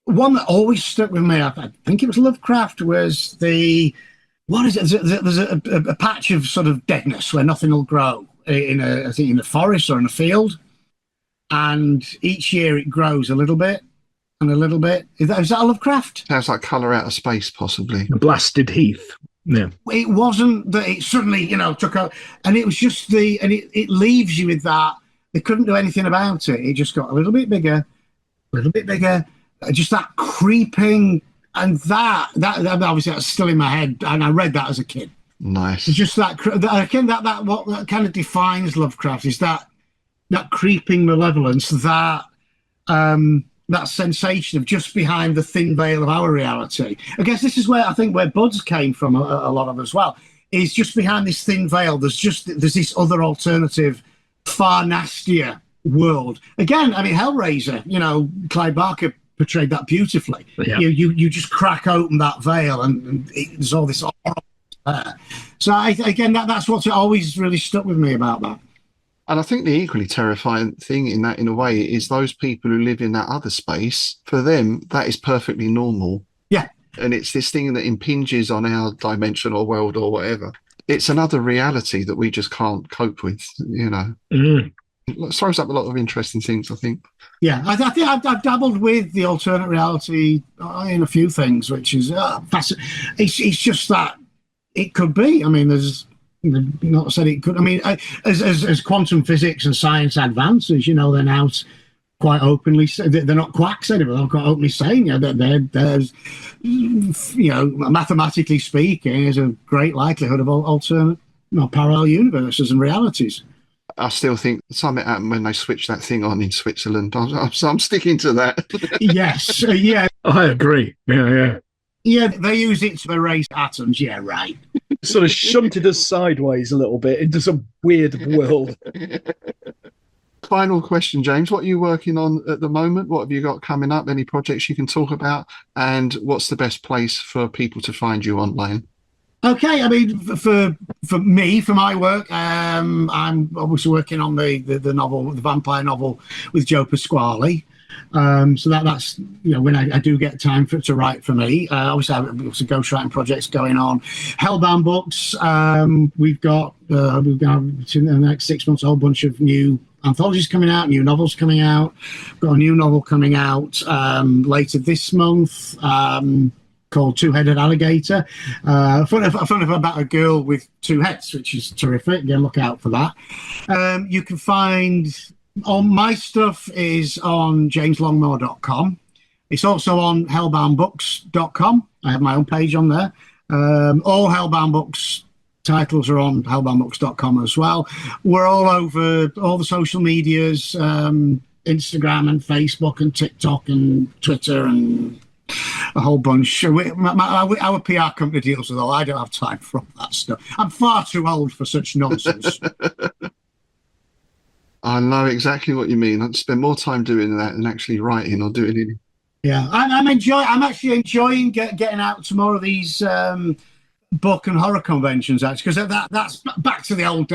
One that always stuck with me, I think it was Lovecraft, was what is it? There's a patch of sort of deadness where nothing will grow in a forest or in a field. And each year it grows a little bit and a little bit. Is that a Lovecraft? Sounds like Colour Out of Space, possibly. The blasted heath. Yeah. It wasn't that it suddenly, took out, and it was just it leaves you with that. They couldn't do anything about it. It just got a little bit bigger, just that creeping, and that obviously that's still in my head, and I read that as a kid. Nice. It's just that what kind of defines Lovecraft is that creeping malevolence, that sensation of just behind the thin veil of our reality. I guess this is where I think where Buds came from a lot of as well, is just behind this thin veil. There's this other alternative, far nastier world. Again, I mean, Hellraiser, Clive Barker portrayed that beautifully. Yeah. You just crack open that veil and there's all this horror there. So that's what's always really stuck with me about that. And I think the equally terrifying thing in a way, is those people who live in that other space, for them, that is perfectly normal. Yeah. And it's this thing that impinges on our dimension or world or whatever. It's another reality that we just can't cope with, It throws up a lot of interesting things, I think. Yeah, I think I've dabbled with the alternate reality in a few things, which is fascinating. It's just that it could be. I mean, there's not said it could. I mean, as quantum physics and science advances, they're now quite openly. They're not quacks anymore. They're quite openly saying that there's, mathematically speaking, there's a great likelihood of alternate, parallel universes and realities. I still think something happened when they switched that thing on in Switzerland. I'm sticking to that. Yes, yeah. I agree. Yeah. Yeah, they use it to erase atoms. Yeah, right. Sort of shunted us sideways a little bit into some weird world. Final question, James. What are you working on at the moment? What have you got coming up? Any projects you can talk about? And what's the best place for people to find you online? Okay, I mean, for me, for my work, I'm obviously working on the novel, the vampire novel with Joe Pasquale. So that's when I do get time to write for me. Obviously, I have ghostwriting projects going on. Hellbound books. We've got in the next 6 months a whole bunch of new anthologies coming out, new novels coming out. Got a new novel coming out later this month. Called Two-Headed Alligator. Fun about a girl with 2 heads, which is terrific. Again, look out for that. You can find all my stuff is on jameslongmore.com. It's also on hellboundbooks.com. I have my own page on there. All Hellbound Books titles are on hellboundbooks.com as well. We're all over all the social medias, Instagram and Facebook and TikTok and Twitter and a whole bunch. Our PR company deals with all. I don't have time for all that stuff. I'm far too old for such nonsense. I know exactly what you mean. I'd spend more time doing that than actually writing or doing it. Yeah, I'm actually enjoying getting out to more of these book and horror conventions, actually, because that's back to the old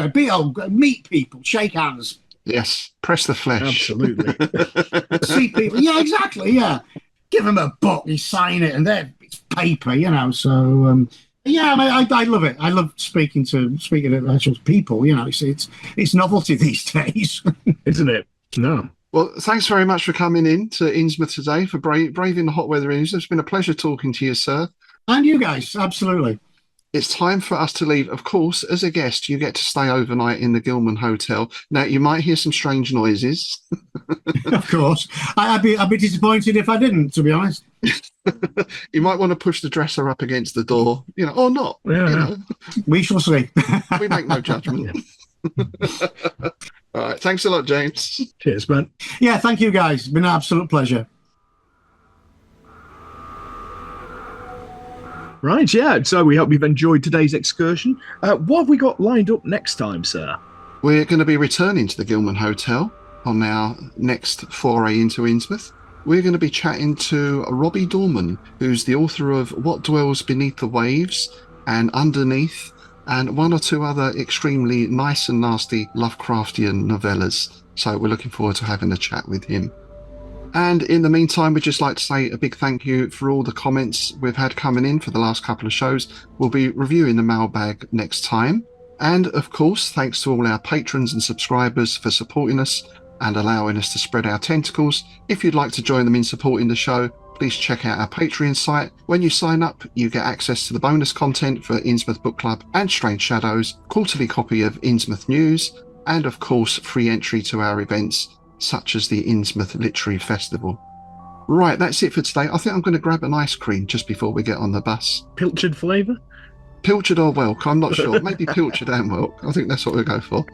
meet people, shake hands. Yes, press the flesh. Absolutely. See people. Yeah, exactly. Yeah, give them a book, you sign it, and it's paper, So. Yeah, I love it. I love speaking to actual people. It's novelty these days, isn't it? No. Well, thanks very much for coming in to Innsmouth today, for braving the hot weather in. It's been a pleasure talking to you, sir. And you guys, absolutely. it's time for us to leave. Of course, as a guest, you get to stay overnight in the Gilman Hotel. Now, you might hear some strange noises. Of course. I'd be disappointed if I didn't, to be honest. You might want to push the dresser up against the door, or not. Yeah. We shall see. We make no judgment. All right. Thanks a lot, James. Cheers, man. Yeah, thank you, guys. It's been an absolute pleasure. Right, yeah. So we hope you've enjoyed today's excursion. What have we got lined up next time, sir? We're going to be returning to the Gilman Hotel on our next foray into Innsmouth. We're going to be chatting to Robbie Dorman, who's the author of What Dwells Beneath the Waves and Underneath, and one or two other extremely nice and nasty Lovecraftian novellas. So we're looking forward to having a chat with him. And in the meantime, we'd just like to say a big thank you for all the comments we've had coming in for the last couple of shows. We'll be reviewing the mailbag next time. And of course, thanks to all our patrons and subscribers for supporting us and allowing us to spread our tentacles. If you'd like to join them in supporting the show, please check out our Patreon site. When you sign up, you get access to the bonus content for Innsmouth Book Club and Strange Shadows, quarterly copy of Innsmouth News, and of course, free entry to our events, such as the Innsmouth Literary Festival. Right, that's it for today. I think I'm going to grab an ice cream just before we get on the bus. Pilchard flavour? Pilchard or Welk, I'm not sure. Maybe Pilchard and Welk. I think that's what we'll go for.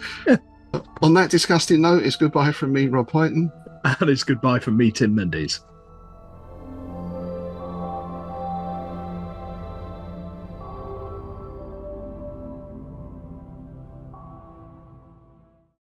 On that disgusting note, it's goodbye from me, Rob Whiten. And it's goodbye from me, Tim Mendes.